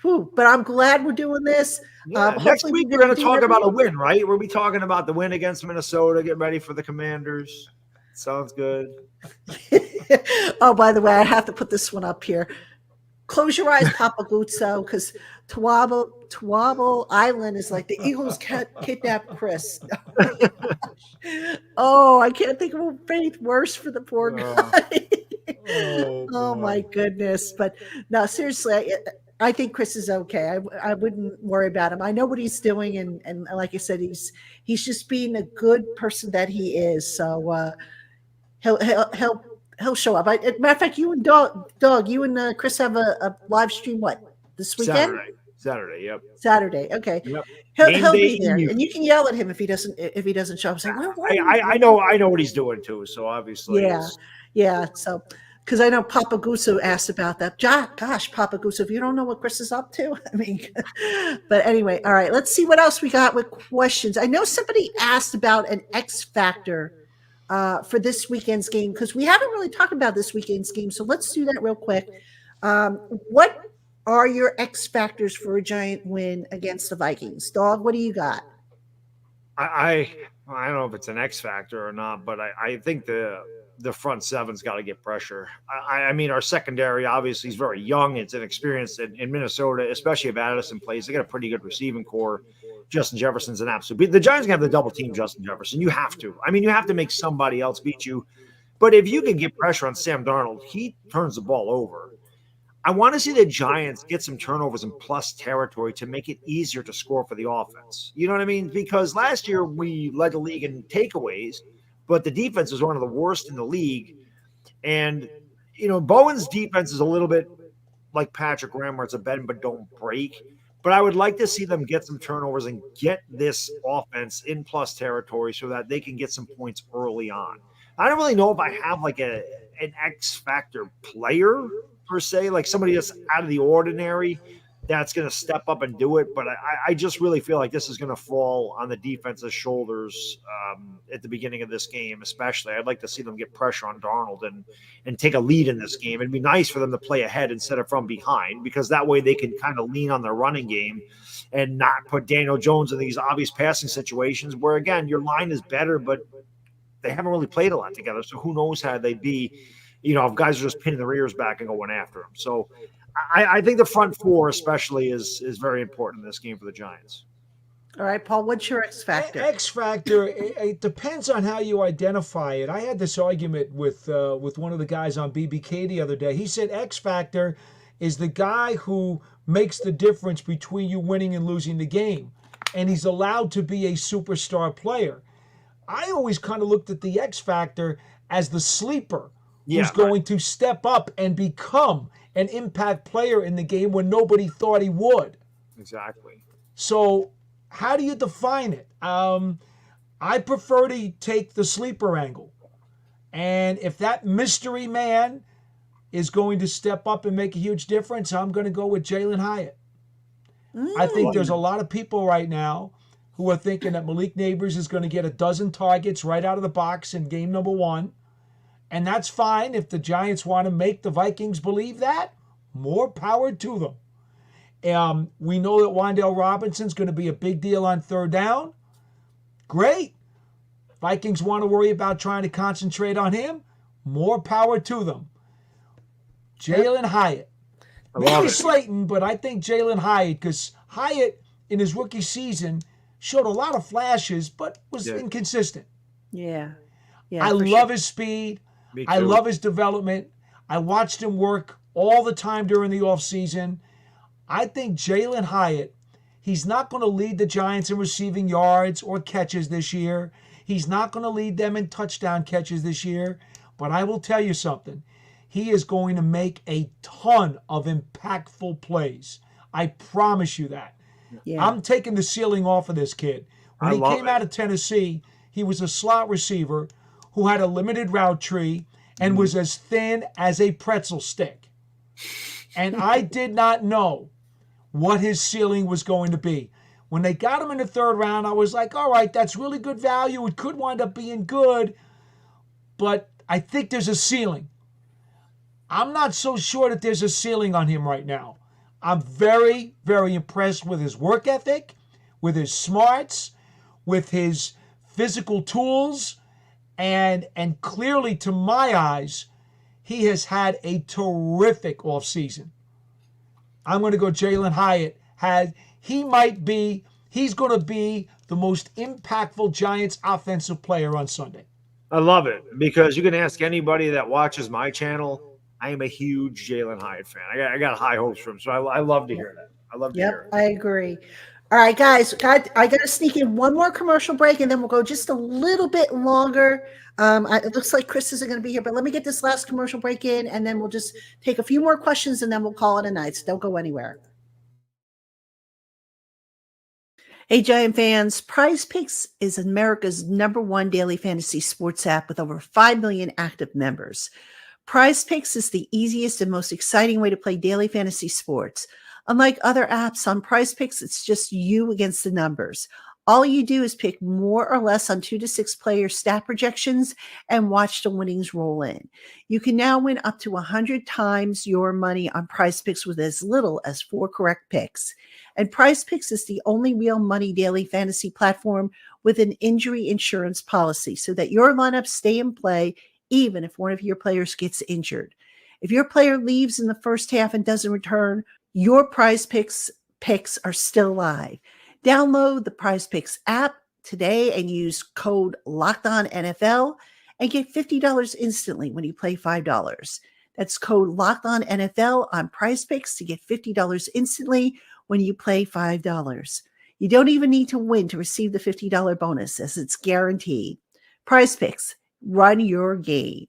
whew. But I'm glad we're doing this. Yeah. Next week we're going to talk about a win, right? We'll be talking about the win against Minnesota. Get ready for the Commanders. Sounds good. Oh, by the way, I have to put this one up here. Close your eyes, Papa Guzzo, because Tawabo Island is like the Eagles kidnapped Chris. Oh, I can't think of anything worse for the poor guy. Oh my goodness. But no, seriously, I think Chris is okay. I wouldn't worry about him. I know what he's doing, and like I said, he's just being a good person that he is. So he'll show up. Matter of fact, you and Doug, you and Chris have a live stream. What, this weekend? Saturday. Yep. Saturday. Okay. Yep. He'll be there, and you can yell at him if he doesn't show up. Say, I know what he's doing too. So obviously, yeah. So because I know Papa Gusso asked about that. Gosh, Papa Gusso, if you don't know what Chris is up to, I mean, but anyway, all right, let's see what else we got with questions. I know somebody asked about an X factor for this weekend's game, because we haven't really talked about this weekend's game. So let's do that real quick. What are your X factors for a Giant win against the Vikings? Dog, what do you got? I don't know if it's an X factor or not, but I think the front seven's got to get pressure. I mean, our secondary obviously is very young. It's inexperienced in Minnesota, especially if Addison plays. They got a pretty good receiving core. Justin Jefferson's an absolute. The Giants can have the double team Justin Jefferson. You have to. I mean, you have to make somebody else beat you. But if you can get pressure on Sam Darnold, he turns the ball over. I want to see the Giants get some turnovers in plus territory to make it easier to score for the offense. You know what I mean? Because last year we led the league in takeaways, but the defense was one of the worst in the league. And, you know, Bowen's defense is a little bit like Patrick Graham, where it's a bend but don't break. But I would like to see them get some turnovers and get this offense in plus territory so that they can get some points early on. I don't really know if I have like an X factor player per se, like somebody that's out of the ordinary that's going to step up and do it. But I just really feel like this is going to fall on the defense's shoulders at the beginning of this game, especially. I'd like to see them get pressure on Darnold and take a lead in this game. It'd be nice for them to play ahead instead of from behind, because that way they can kind of lean on their running game and not put Daniel Jones in these obvious passing situations where, again, your line is better, but they haven't really played a lot together. So who knows how they'd be, you know, if guys are just pinning their ears back and going after them. So I think the front four especially is very important in this game for the Giants. All right, Paul, what's your X factor? X factor, it depends on how you identify it. I had this argument with one of the guys on BBK the other day. He said X factor is the guy who makes the difference between you winning and losing the game, and he's allowed to be a superstar player. I always kind of looked at the X factor as the sleeper who's going to step up and become an impact player in the game when nobody thought he would. Exactly. So how do you define it? I prefer to take the sleeper angle. And if that mystery man is going to step up and make a huge difference, I'm going to go with Jalen Hyatt. I think there's a lot of people right now who are thinking that Malik Neighbors is going to get a dozen targets right out of the box in game number 1. And that's fine if the Giants want to make the Vikings believe that. More power to them. We know that Wan'Dale Robinson's going to be a big deal on third down. Great. Vikings want to worry about trying to concentrate on him. More power to them. Jalen Hyatt. Maybe Slayton, but I think Jalen Hyatt, because Hyatt in his rookie season showed a lot of flashes, but was inconsistent. Yeah. I love his speed. I love his development. I watched him work all the time during the offseason. I think Jalen Hyatt, he's not going to lead the Giants in receiving yards or catches this year. He's not going to lead them in touchdown catches this year. But I will tell you something. He is going to make a ton of impactful plays. I promise you that. Yeah. I'm taking the ceiling off of this kid. When he came out of Tennessee, he was a slot receiver who had a limited route tree and was as thin as a pretzel stick. And I did not know what his ceiling was going to be. When they got him in the third round, I was like, all right, that's really good value. It could wind up being good, but I think there's a ceiling. I'm not so sure that there's a ceiling on him right now. I'm very, very impressed with his work ethic, with his smarts, with his physical tools, and clearly, to my eyes, he has had a terrific offseason. I'm going to go Jalen Hyatt. He's going to be the most impactful Giants offensive player on Sunday. I love it, because you can ask anybody that watches my channel. I am a huge Jalen Hyatt fan. I got high hopes for him, so I love to hear that. I love to hear it. I agree. All right, guys, I got to sneak in one more commercial break, and then we'll go just a little bit longer. It looks like Chris isn't going to be here, but let me get this last commercial break in, and then we'll just take a few more questions, and then we'll call it a night. So don't go anywhere. Hey, Giant fans, Prize Picks is America's #1 daily fantasy sports app with over 5 million active members. Prize Picks is the easiest and most exciting way to play daily fantasy sports. Unlike other apps on Prize Picks, it's just you against the numbers. All you do is pick more or less on 2 to 6 player stat projections and watch the winnings roll in. You can now win up to 100 times your money on Prize Picks with as little as 4 correct picks. And Prize Picks is the only real money daily fantasy platform with an injury insurance policy so that your lineups stay in play even if one of your players gets injured. If your player leaves in the first half and doesn't return, your Prize Picks picks are still live. Download the Prize Picks app today and use code LOCKEDONNFL and get $50 instantly when you play $5. That's code LOCKEDONNFL on Prize Picks to get $50 instantly when you play $5. You don't even need to win to receive the $50 bonus, as it's guaranteed. Prize Picks, run your game.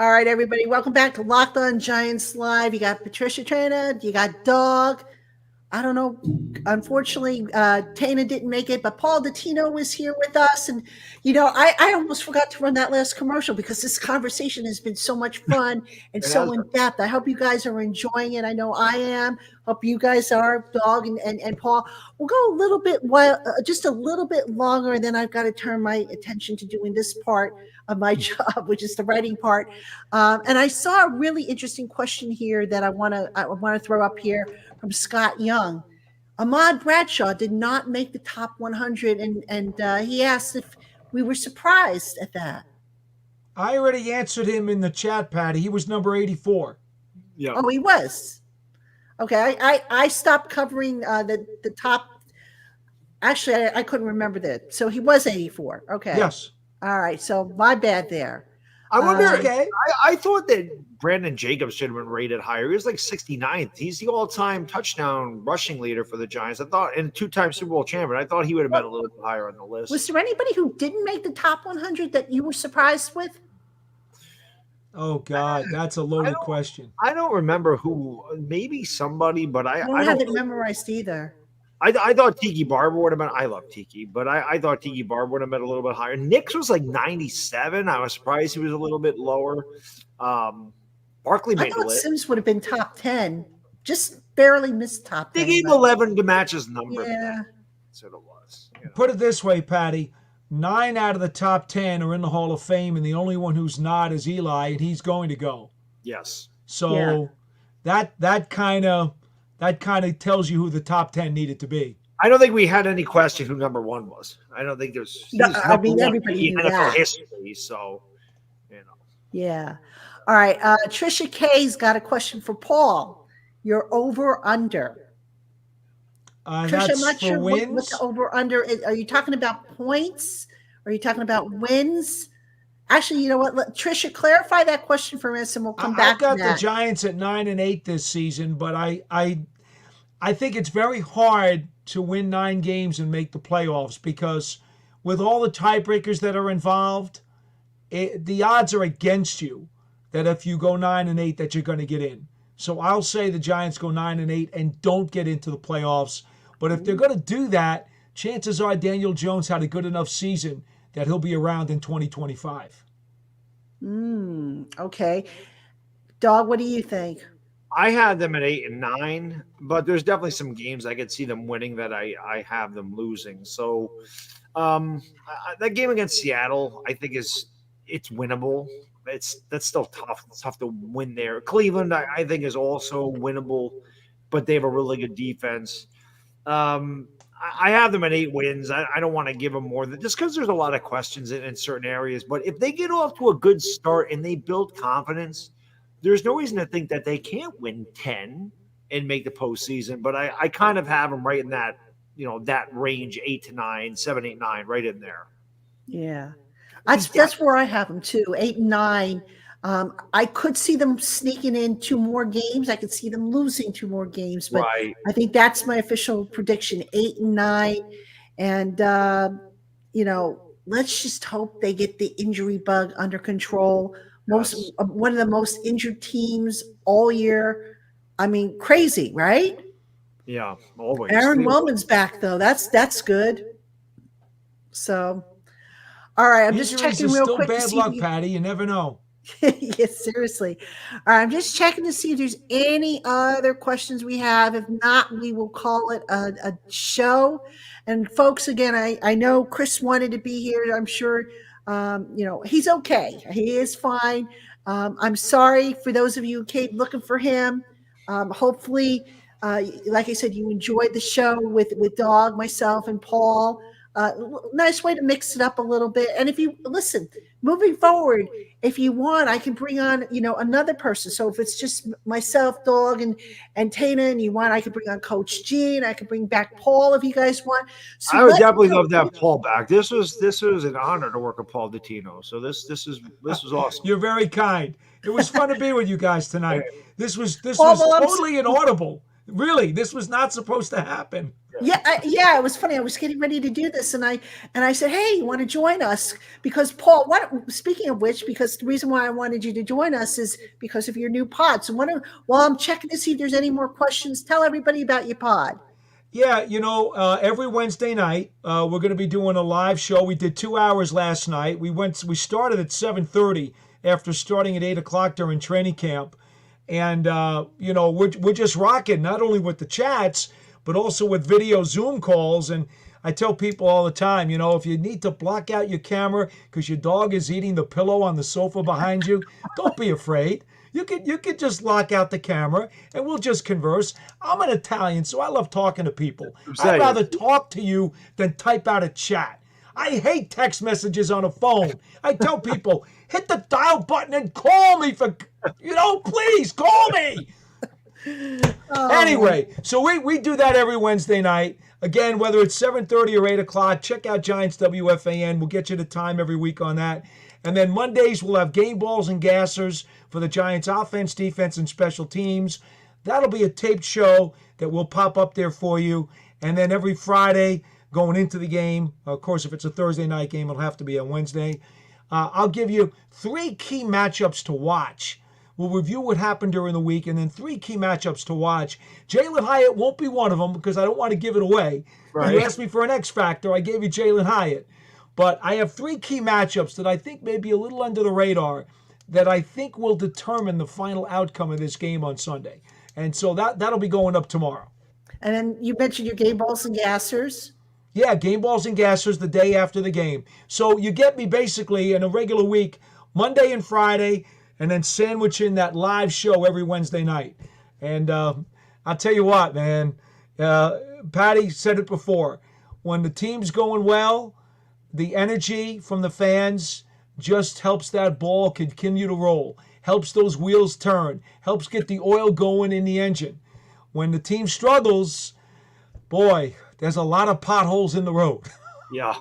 All right, everybody, welcome back to Locked On Giants Live. You got Patricia Traina, you got Dog. I don't know. Unfortunately, Tainah didn't make it, but Paul Dottino was here with us. And, I almost forgot to run that last commercial because this conversation has been so much fun and so in depth. I hope you guys are enjoying it. I know I am. Hope you guys are, Dog and Paul. We'll go a little bit just a little bit longer, and then I've got to turn my attention to doing this part of my job, which is the writing part. And I saw a really interesting question here that I want to throw up here from Scott Young. Ahmad Bradshaw did not make the top 100, and he asked if we were surprised at that. I already answered him in the chat, Patty. He was number 84. Yeah. Oh, he was. Okay, I stopped covering the top. Actually, I couldn't remember that. So he was 84. Okay. Yes. All right. So my bad there. I wonder. Okay. I thought that Brandon Jacobs should have been rated higher. He was like 69th. He's the all-time touchdown rushing leader for the Giants. I thought, and 2-time Super Bowl champion. I thought he would have been a little bit higher on the list. Was there anybody who didn't make the top 100 that you were surprised with? Oh God, that's a loaded question. I don't remember who. Maybe somebody, but I don't have it memorized either. I thought Tiki Barber would have been. I love Tiki, but I thought Tiki Barber would have been a little bit higher. Nick's was like 97. I was surprised he was a little bit lower. Barkley made the list. Sims would have been top 10, just barely missed top 10. They gave 11 to match his number. Yeah, that's what it was. Put it this way, Patty. 9 out of the top 10 are in the Hall of Fame, and the only one who's not is Eli, and he's going to go. Yes. So that kind of tells you who the top 10 needed to be. I don't think we had any question who number 1 was. I don't think there's. No, I mean, everybody knew NFL that. history, so Yeah. All right. Trisha K's got a question for Paul. Your over under. Trisha, That's I'm not for sure wins. what the over under is. Are you talking about points? Are you talking about wins? Actually, you know what? Let Trisha clarify that question for us, and we'll come back I've got to that. the Giants at 9-8 this season, but I think it's very hard to win 9 games and make the playoffs because with all the tiebreakers that are involved, the odds are against you that if you go 9-8 that you're going to get in. So I'll say the Giants go 9-8 and don't get into the playoffs. But if they're going to do that, chances are Daniel Jones had a good enough season that he'll be around in 2025. Okay. Dog, what do you think? I had them at 8 and 9, but there's definitely some games I could see them winning that I have them losing. So that game against Seattle, I think it's winnable. That's still tough. It's tough to win there. Cleveland, I think, is also winnable, but they have a really good defense. I have them at 8 wins. I don't want to give them more than just because there's a lot of questions in certain areas. But if they get off to a good start and they build confidence, there's no reason to think that they can't win 10 and make the postseason. But I kind of have them right in that, that range, 8 to 9, 7, 8, 9, right in there. Yeah. That's where I have them too, 8 and 9. I could see them sneaking in 2 more games. I could see them losing 2 more games, but right. I think that's my official prediction, 8 and 9. And, let's just hope they get the injury bug under control. One of the most injured teams all year. I mean, crazy, right? Yeah, always. Aaron Wellman's back though. That's good. So, All right, I'm just Injuries checking are real still quick to bad see if luck, you, Patty. You never know. yes, seriously. All right, I'm just checking to see if there's any other questions we have. If not, we will call it a show. And folks, again, I know Chris wanted to be here. I'm sure, he's okay. He is fine. I'm sorry for those of you who came looking for him. Hopefully, like I said, you enjoyed the show with Dog, myself, and Paul. Nice way to mix it up a little bit. And if you listen, moving forward, if you want, I can bring on, another person. So if it's just myself, Dog, and Tainah, and you want, I could bring on Coach Gene. I could bring back Paul if you guys want. So I would definitely love to have Paul back. This was an honor to work with Paul Dottino. So this was awesome. You're very kind. It was fun to be with you guys tonight. This was Well, totally inaudible. Really, this was not supposed to happen. Yeah, it was funny. I was getting ready to do this, and I said, "Hey, you want to join us?" Because Paul, speaking of which, because the reason why I wanted you to join us is because of your new pod. So, while I'm checking to see if there's any more questions, tell everybody about your pod. Yeah, every Wednesday night we're going to be doing a live show. We did 2 hours last night. We started at 7:30 after starting at 8 o'clock during training camp, and we're just rocking not only with the chats but also with video Zoom calls. And I tell people all the time, if you need to block out your camera because your dog is eating the pillow on the sofa behind you, don't be afraid. You could just lock out the camera and we'll just converse. I'm an Italian, so I love talking to people. I'd rather talk to you than type out a chat. I hate text messages on a phone. I tell people, hit the dial button and call me please call me. Anyway, so we do that every Wednesday night. Again, whether it's 7:30 or 8 o'clock, check out Giants WFAN. We'll get you the time every week on that. And then Mondays, we'll have game balls and gassers for the Giants offense, defense, and special teams. That'll be a taped show that will pop up there for you. And then every Friday, going into the game, of course, if it's a Thursday night game, it'll have to be on Wednesday. I'll give you 3 key matchups to watch. We'll review what happened during the week, and then 3 key matchups to watch. Jalen Hyatt won't be one of them because I don't want to give it away. Right. You asked me for an X factor. I gave you Jalen Hyatt. But I have 3 key matchups that I think may be a little under the radar that I think will determine the final outcome of this game on Sunday. And so that'll be going up tomorrow. And then you mentioned your game balls and gassers. Yeah, game balls and gassers the day after the game. So you get me basically in a regular week, Monday and Friday, and then sandwich in that live show every Wednesday night. And I'll tell you what, man, Patty said it before. When the team's going well, the energy from the fans just helps that ball continue to roll, helps those wheels turn, helps get the oil going in the engine. When the team struggles, boy, there's a lot of potholes in the road. Yeah.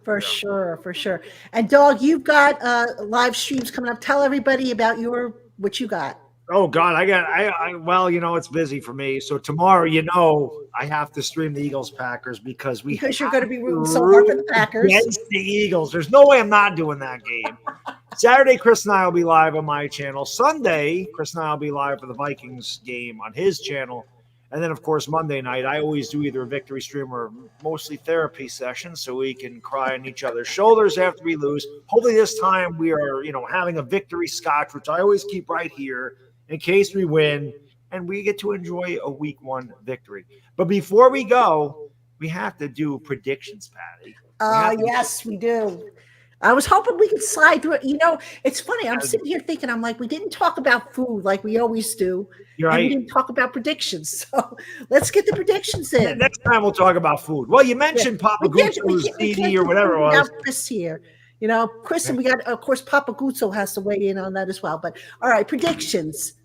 For sure. And Dog, you've got live streams coming up. Tell everybody about what you got. Oh God, it's busy for me. So tomorrow, I have to stream the Eagles Packers because you're going to be rooting so hard for the Packers against the Eagles. There's no way I'm not doing that game. Saturday, Chris and I will be live on my channel. Sunday, Chris and I will be live for the Vikings game on his channel. And then, of course, Monday night, I always do either a victory stream or mostly therapy sessions so we can cry on each other's shoulders after we lose. Hopefully this time we are, having a victory scotch, which I always keep right here in case we win and we get to enjoy a week 1 victory. But before we go, we have to do predictions, Patty. Yes, we do. I was hoping we could slide through it. It's funny. I'm sitting here thinking, I'm like, we didn't talk about food like we always do. You're right. And we didn't talk about predictions. So let's get the predictions in. Next time we'll talk about food. Well, you mentioned Papa Guzzo's CD or whatever it was. Chris here. Chris, and we got, of course, Papa Guzzo has to weigh in on that as well. But all right, predictions.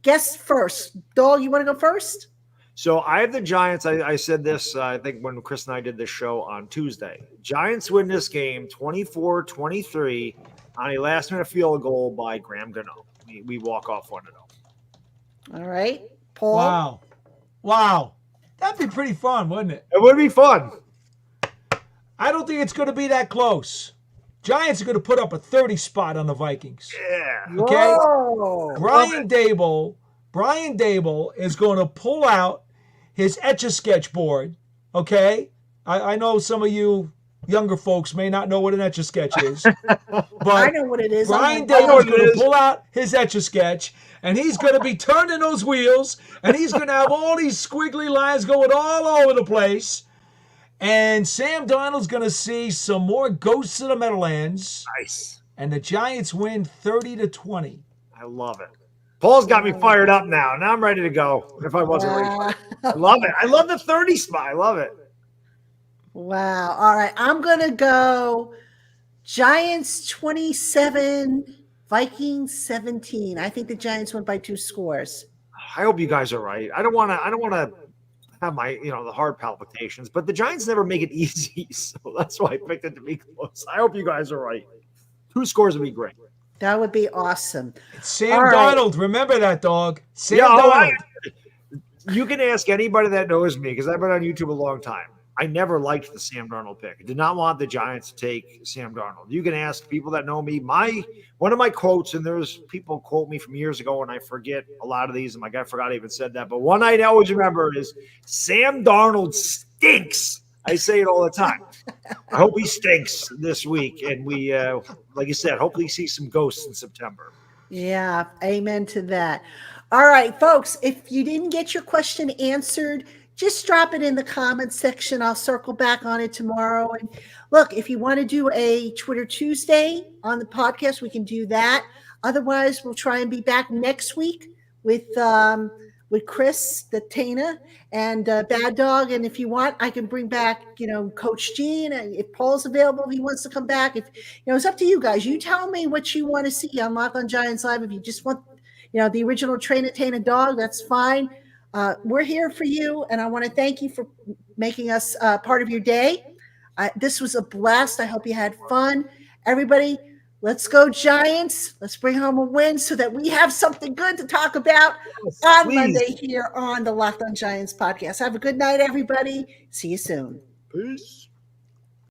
Guess first. Dog, you want to go first? So I have the Giants. I said this, I think, when Chris and I did this show on Tuesday. Giants win this game 24-23 on a last-minute field goal by Graham Gano. We walk off 1-0. All right. Paul? Wow. That'd be pretty fun, wouldn't it? It would be fun. I don't think it's going to be that close. Giants are going to put up a 30 spot on the Vikings. Yeah. Okay? Whoa. Brian Dable is going to pull out his Etch-a-Sketch board, okay? I know some of you younger folks may not know what an Etch-a-Sketch is. I But know what it is. Brian I'm know Dable's what it going to is. pull out his Etch-a-Sketch, and he's going to be turning those wheels, and he's going to have all these squiggly lines going all over the place. And Sam Darnold's going to see some more ghosts of the Meadowlands, Nice. and the Giants win 30-20. I love it. Paul's got me fired up now. Now I'm ready to go. If I wasn't ready. I love it. I love the 30 spot. I love it. Wow. All right. I'm going to go Giants 27, Vikings 17. I think the Giants went by 2 scores. I hope you guys are right. I don't want to have my, the heart palpitations, but the Giants never make it easy. So that's why I picked it to be close. I hope you guys are right. 2 scores would be great. That would be awesome. Sam Darnold. Remember that, dog. Sam Yeah, Darnold. You can ask anybody that knows me because I've been on YouTube a long time. I never liked the Sam Darnold pick. I did not want the Giants to take Sam Darnold. You can ask people that know me. One of my quotes, and there's people quote me from years ago, and I forget a lot of these. And I forgot I even said that. But one I always remember is Sam Darnold stinks. I say it all the time. I hope he stinks this week, and we, like you said, hopefully see some ghosts in September. Yeah, amen to that. All right, folks, if you didn't get your question answered, just drop it in the comments section. I'll circle back on it tomorrow. And look, if you want to do a Twitter Tuesday on the podcast, we can do that. Otherwise, we'll try and be back next week with Chris, the Tainah, and Bad Dog. And if you want, I can bring back, Coach Gene. And if Paul's available, if he wants to come back. If it's up to you guys. You tell me what you want to see on Locked On Giants Live. If you just want, the original Traina Tainah Dog, that's fine. We're here for you, and I want to thank you for making us part of your day. This was a blast. I hope you had fun. Everybody, let's go Giants. Let's bring home a win so that we have something good to talk about on Monday here on the Locked On Giants podcast. Have a good night, everybody. See you soon. Peace.